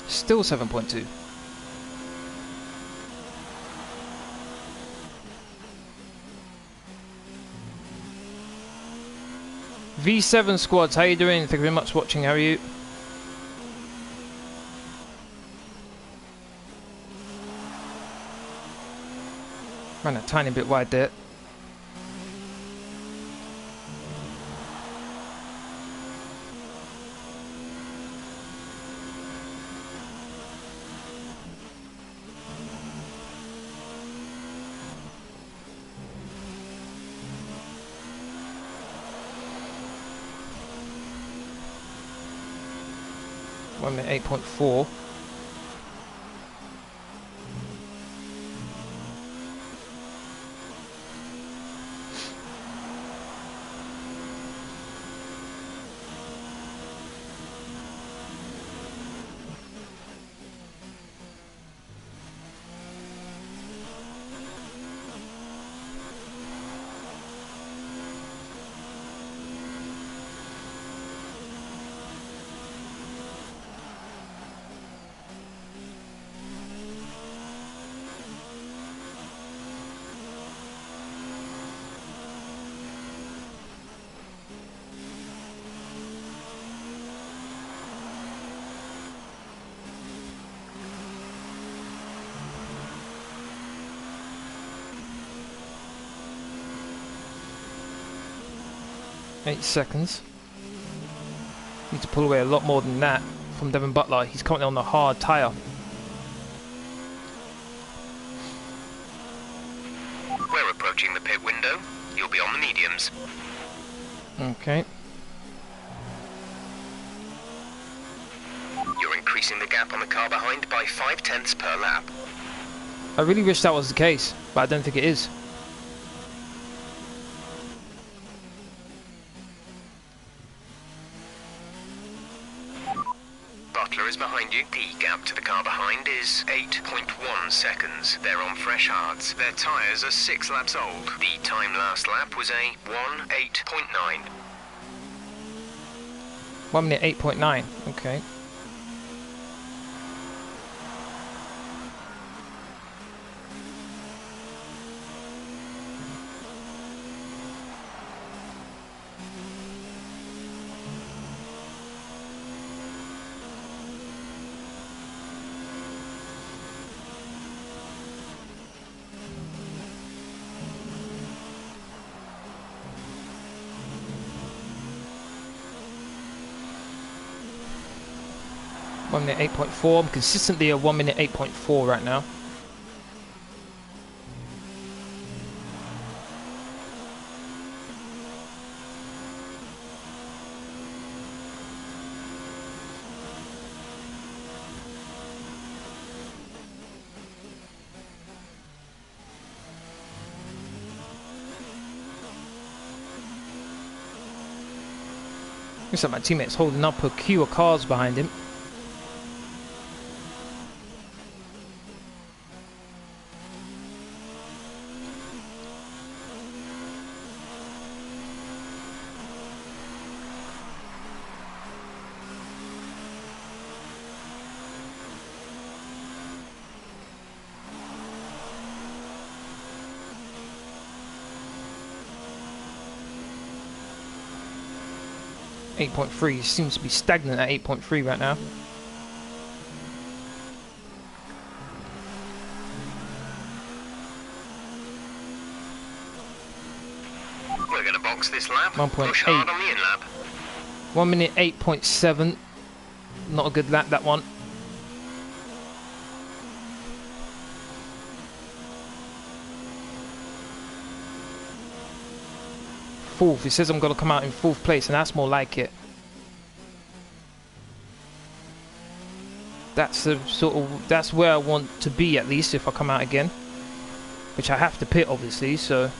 Still 7.2. V7 squads, how you doing? Thank you very much for watching, how are you? Ran a tiny bit wide there. One minute 8.4. Eight seconds. Need to pull away a lot more than that from Devon Butler. He's currently on the hard tyre. We're approaching the pit window. You'll be on the mediums. Okay. You're increasing the gap on the car behind by 0.5 per lap. I really wish that was the case, but I don't think it is. Butler is behind you. The gap to the car behind is 8.1 seconds. They're on fresh hards. Their tyres are 6 laps old. The time last lap was a 1:8.9. 1 minute 8.9. Okay. One minute 8.4. I'm consistently a 1 minute 8.4 right now. Looks like my teammate's holding up a queue of cars behind him. .3 seems to be stagnant at 8.3 right now. We're going to box this lap. 1.8. Push hard on the in lap. 1 minute 8.7. Not a good lap, that one. Fourth. It says I'm going to come out in 4th place, and that's more like it. That's the sort of, that's where I want to be, at least if I come out again, which I have to pit obviously. So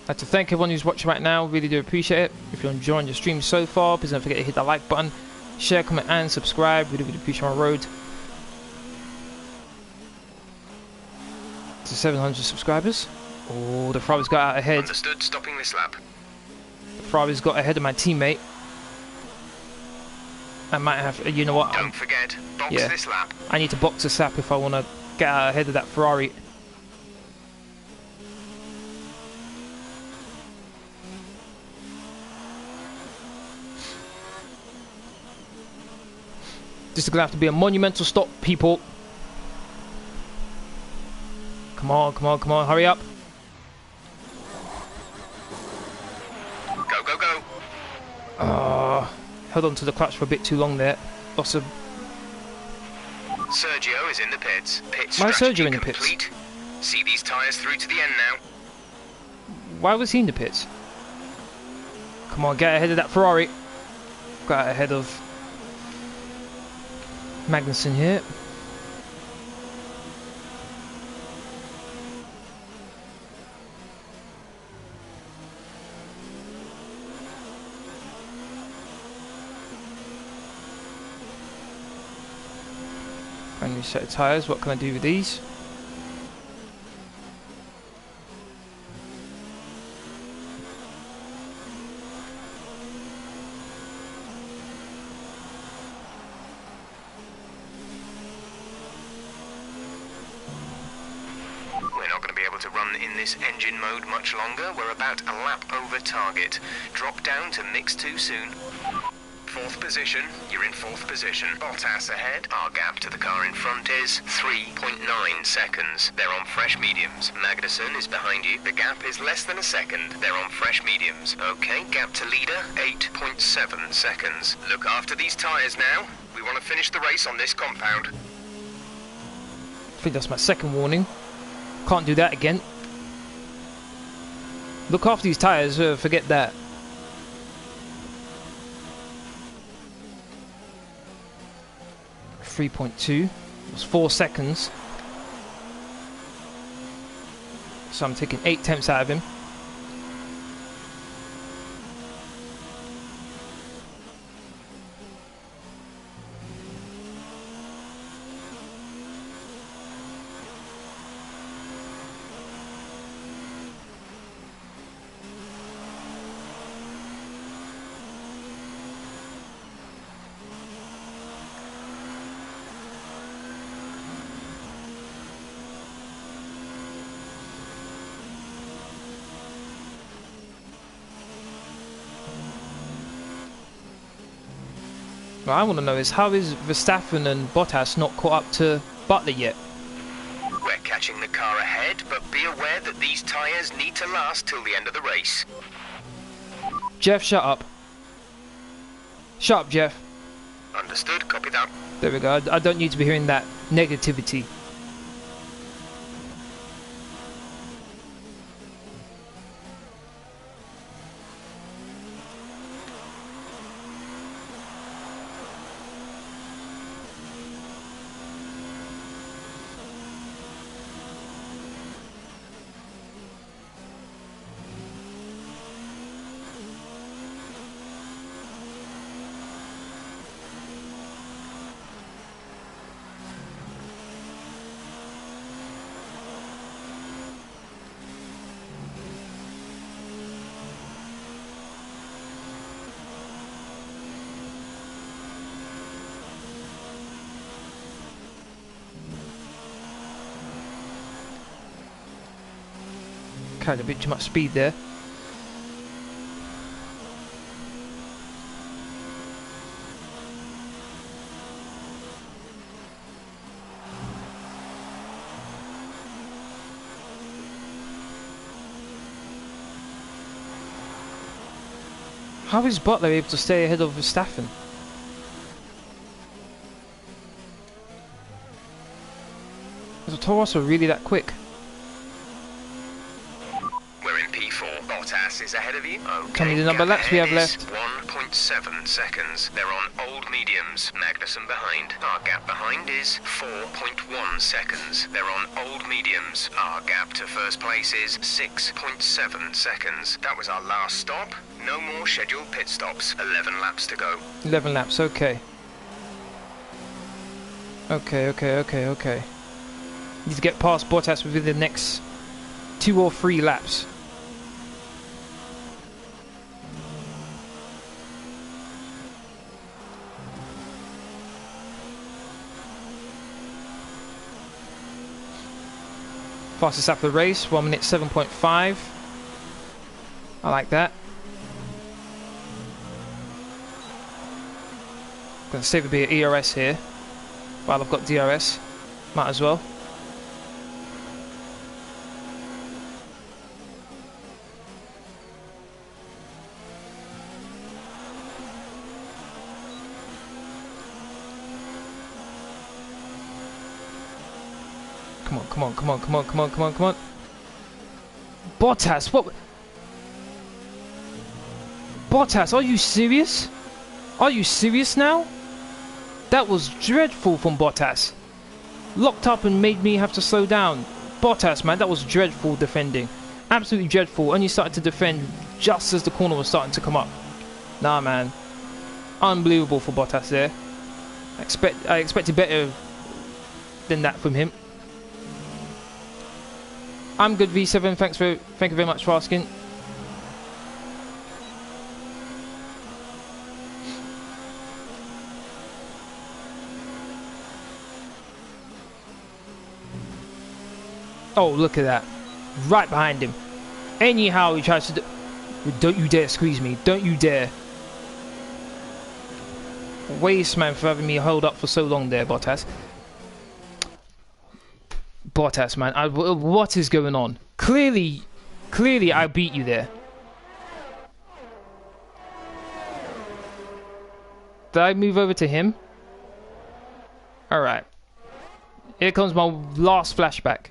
I'd like to thank everyone who's watching right now. Really do appreciate it. If you're enjoying the stream so far, please don't forget to hit that like button, share, comment and subscribe. Really appreciate my road to 700 subscribers. Oh, the Ferrari's got out ahead. Understood, stopping this lap. The Ferrari's got ahead of my teammate. I might have, you know what? Don't forget, box this lap. I need to box this lap if I want to get out ahead of that Ferrari. This is going to have to be a monumental stop, people. Come on, come on, come on, hurry up. Go, go, go. Held on to the clutch for a bit too long there. Lots of... Sergio is in the pits. Pit Why is strategy Sergio in the pits? complete. See these tyres through to the end now. Why was he in the pits? Come on, get ahead of that Ferrari. Got ahead of Magnussen here. Brand new set of tyres. What can I do with these? We're not going to be able to run in this engine mode much longer. We're about a lap over target. Drop down to mix 2 soon. 4th position, you're in 4th position. Bottas ahead. Our gap to the car in front is 3.9 seconds. They're on fresh mediums. Magnussen is behind you. The gap is less than a second. They're on fresh mediums. Okay, gap to leader, 8.7 seconds. Look after these tyres now. We want to finish the race on this compound. I think that's my second warning. Can't do that again. Look after these tyres, forget that. .2. It was 4 seconds. So I'm taking 8 tenths out of him. What I want to know is, how is Verstappen and Bottas not caught up to Butler yet? We're catching the car ahead, but be aware that these tyres need to last till the end of the race. Jeff, shut up. Shut up, Jeff. Understood, copy that. There we go. I don't need to be hearing that negativity. Carried a bit too much speed there. How is Butler able to stay ahead of Verstappen? Is Torosso really that quick? We're in P4. Bottas is ahead of you. Okay. Tell me the number of laps we have left. 1.7 seconds. They're on old mediums. Magnussen behind. Our gap behind is 4.1 seconds. They're on old mediums. Our gap to first place is 6.7 seconds. That was our last stop. No more scheduled pit stops. 11 laps to go. 11 laps, okay. Okay. Need to get past Bottas within the next 2 or 3 laps. Fastest lap of the race, 1 minute 7.5. I like that. Gonna save a bit of ERS here while I've got DRS. Might as well. Come on. Bottas, what? Bottas, are you serious? Are you serious now? That was dreadful from Bottas. Locked up and made me have to slow down. Bottas, man, that was dreadful defending. Absolutely dreadful. Only started to defend just as the corner was starting to come up. Nah, man. Unbelievable for Bottas there. I expected better than that from him. I'm good, V7. Thank you very much for asking. Oh, look at that. Right behind him. Anyhow, he tries to do... Don't you dare squeeze me. Don't you dare. Waste, man, for having me hold up for so long there, Bottas. Bottas, man. What is going on? Clearly, I beat you there. Did I move over to him? Alright. Here comes my last flashback.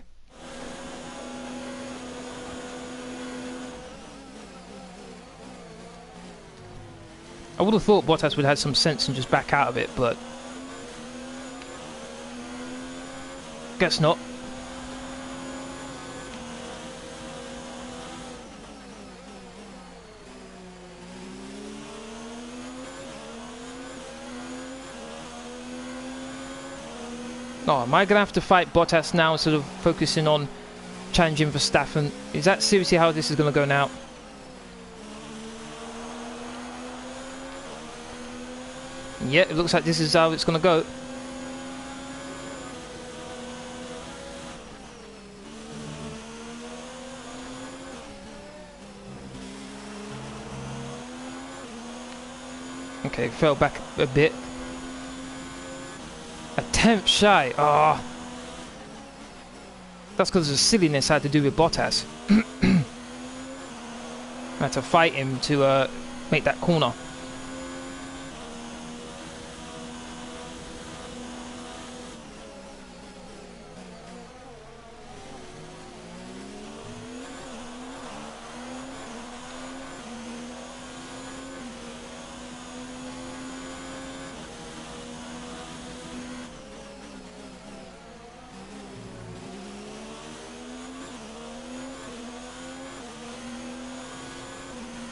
I would have thought Bottas would have had some sense and just back out of it, but guess not. Oh, am I going to have to fight Bottas now instead of focusing on challenging Verstappen? Is that seriously how this is going to go now? Yeah, it looks like this is how it's going to go. Okay, fell back a bit. A tenth shy. Ah, oh. That's because of the silliness I had to do with Bottas. I had to fight him to make that corner.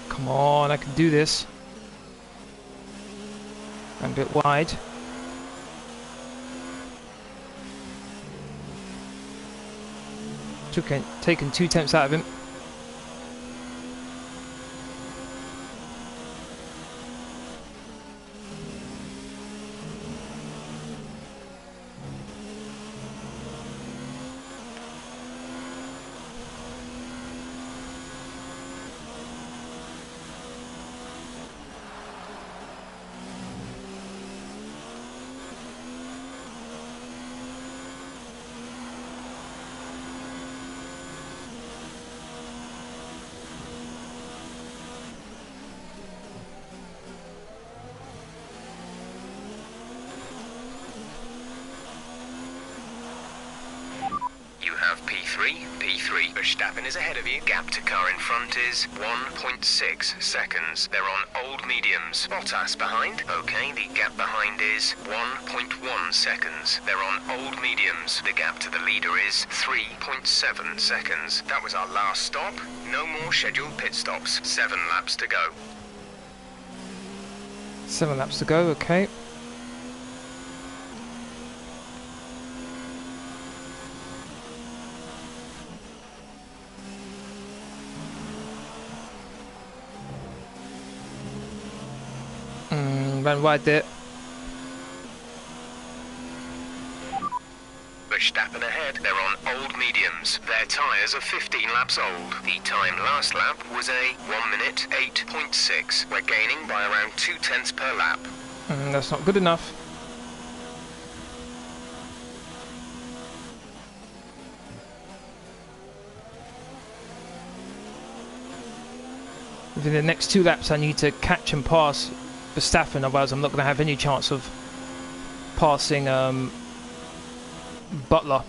Come on, I can do this. I'm a bit wide. Taken 2 tenths out of him. Verstappen is ahead of you. Gap to car in front is 1.6 seconds. They're on old mediums. Bottas behind. Okay, the gap behind is 1.1 seconds. They're on old mediums. The gap to the leader is 3.7 seconds. That was our last stop. No more scheduled pit stops. 7 laps to go. 7 laps to go, okay. Ran wide there. Verstappen ahead. They're on old mediums. Their tyres are 15 laps old. The time last lap was a 1 minute 8.6. We're gaining by around 0.2 per lap. That's not good enough. Within the next 2 laps I need to catch and pass Verstappen, otherwise I'm not going to have any chance of passing Butler.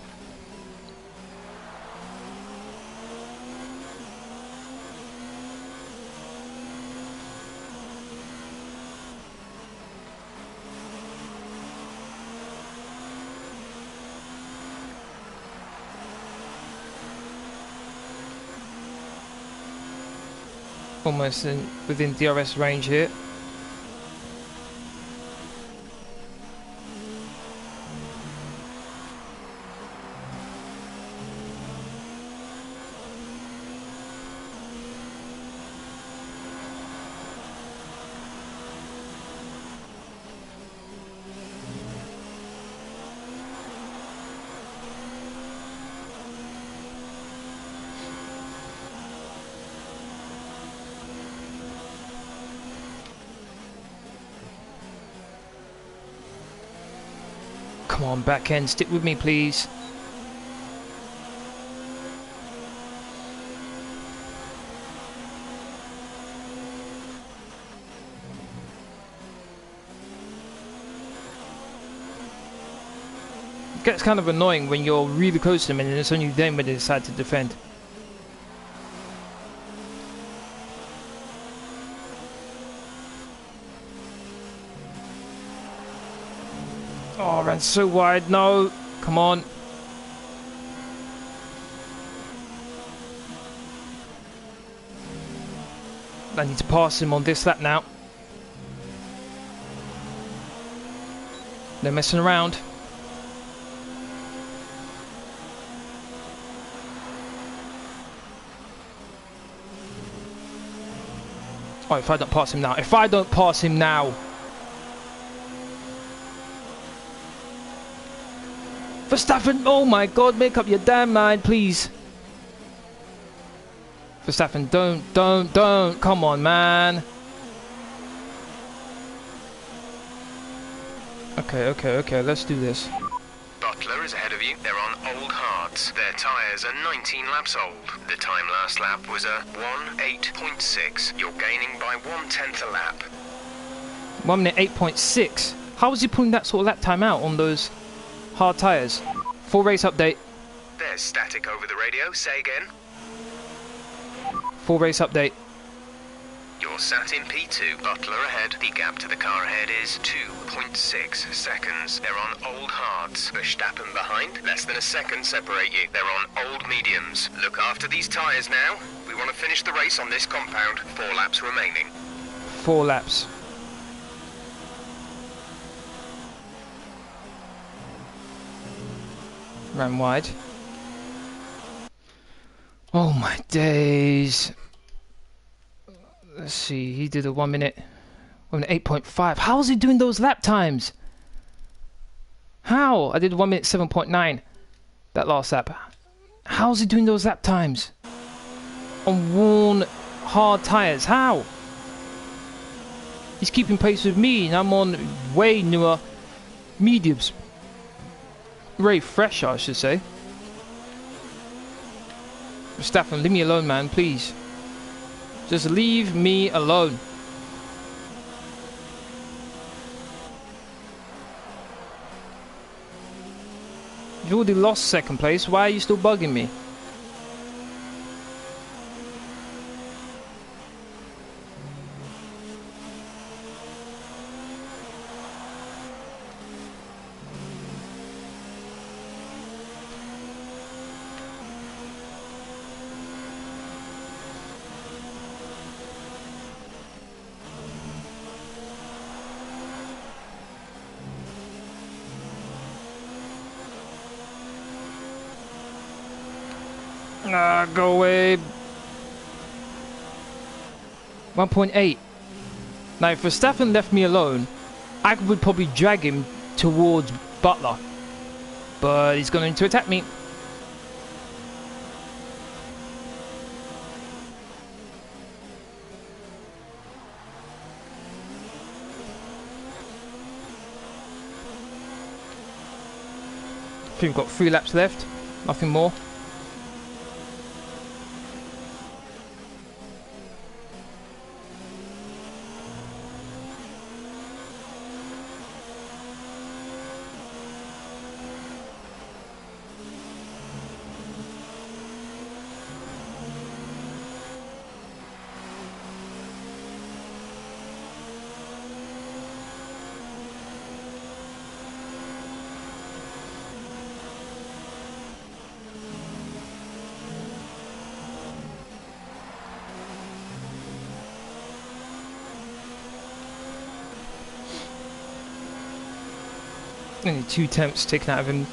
Almost within DRS range here. Come on, back end, stick with me, please. It gets kind of annoying when you're really close to them and it's only then when they decide to defend. Oh, ran so wide. No. Come on. I need to pass him on this lap now. No messing around. Oh, if I don't pass him now. If I don't pass him now. Verstappen, oh my god, make up your damn mind, please. Verstappen, don't. Come on, man. Okay, let's do this. Butler is ahead of you. They're on old hards. Their tyres are 19 laps old. The time last lap was a 1:8.6. You're gaining by 1/10 a lap. 1 minute 8.6. How was he pulling that sort of lap time out on those hard tyres? Full race update. There's static over the radio. Say again. Full race update. You're sat in P2. Butler ahead. The gap to the car ahead is 2.6 seconds. They're on old hards. Verstappen behind. Less than a second separate you. They're on old mediums. Look after these tyres now. We want to finish the race on this compound. 4 laps remaining. 4 laps. Ran wide. Oh my days. Let's see, he did a 1 minute 8.5. How is he doing those lap times? How? I did 1 minute 7.9 that last lap. How is he doing those lap times? On worn hard tyres. How? He's keeping pace with me and I'm on way newer mediums. Very fresh, I should say. Verstappen, leave me alone, man, please. Just leave me alone. You've already lost second place. Why are you still bugging me? Go away. 1.8. Now, if Verstappen left me alone, I would probably drag him towards Butler. But he's going to attack me. I think we've got 3 laps left, nothing more. Only 2 attempts taken out of him.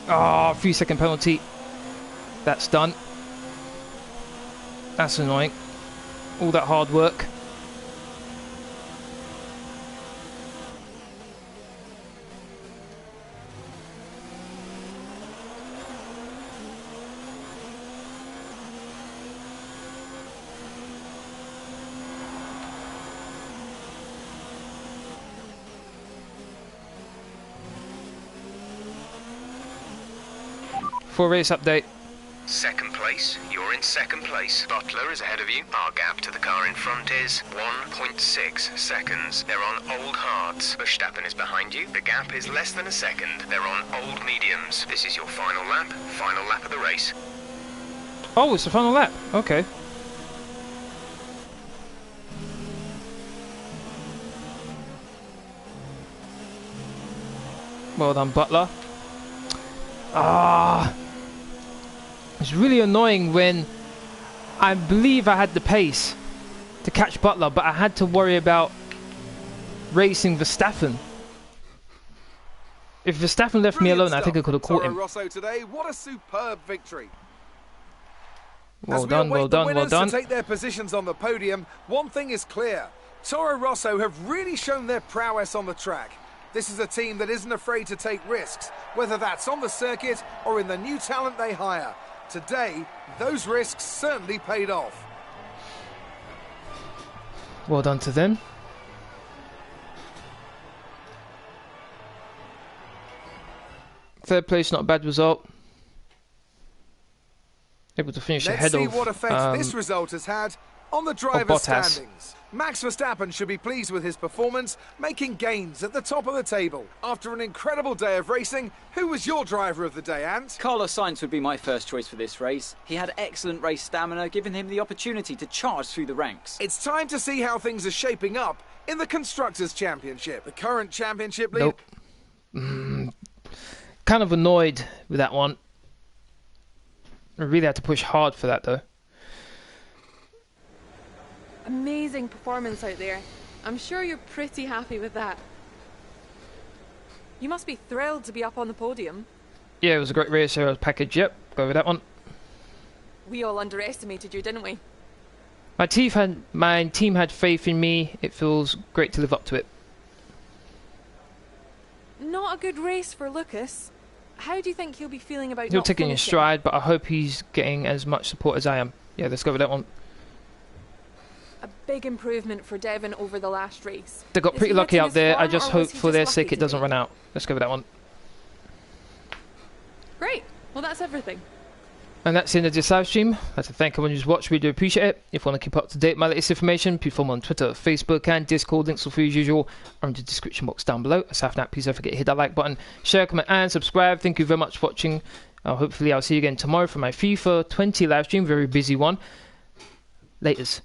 Ah, 3-second penalty. That's done. That's annoying. All that hard work. For race update. Second place, you're in second place. Butler is ahead of you. Our gap to the car in front is 1.6 seconds. They're on old hards. Verstappen is behind you. The gap is less than a second. They're on old mediums. This is your final lap of the race. Oh, it's the final lap. Okay. Well done, Butler. Ah. It's really annoying when I believe I had the pace to catch Butler, but I had to worry about racing Verstappen. If Verstappen left me alone, I think I could have caught him. Rosso today, what a superb victory. Well done, well done, well done. To take their positions on the podium, one thing is clear. Toro Rosso have really shown their prowess on the track. This is a team that isn't afraid to take risks, whether that's on the circuit or in the new talent they hire. Today, those risks certainly paid off. Well done to them. Third place, not a bad result. Able to finish ahead of Let's see what effect this result has had on the driver's Bottas. standings. Max Verstappen should be pleased with his performance, making gains at the top of the table. After an incredible day of racing, who was your driver of the day, Ant? Carlos Sainz would be my first choice for this race. He had excellent race stamina, giving him the opportunity to charge through the ranks. It's time to see how things are shaping up in the Constructors' Championship. The current championship leader... Nope. Kind of annoyed with that one. I really had to push hard for that though. Amazing performance out there. I'm sure you're pretty happy with that. You must be thrilled to be up on the podium. Yeah, it was a great race aero package. Yep, go with that one. We all underestimated you, didn't we? My team had faith in me. It feels great to live up to it. Not a good race for Lucas. How do you think he'll be feeling about He'll not take it in finishing? stride, but I hope he's getting as much support as I am. Yeah, let's go with that one. A big improvement for Devon over the last race. They got Is pretty he lucky hitting out his there. I form, just or hope was he for just their lucky sake it doesn't today? run out. Let's go with that one. Great. Well, that's everything. And that's the end of this live stream. I'd like to thank everyone who's watched. We do appreciate it. If you want to keep up to date with my latest information, please follow me on Twitter, Facebook, and Discord. Links are free as usual are in the description box down below. Aside from that, please don't forget to hit that like button, share, comment, and subscribe. Thank you very much for watching. Hopefully, I'll see you again tomorrow for my FIFA 20 live stream. Very busy one. Laters.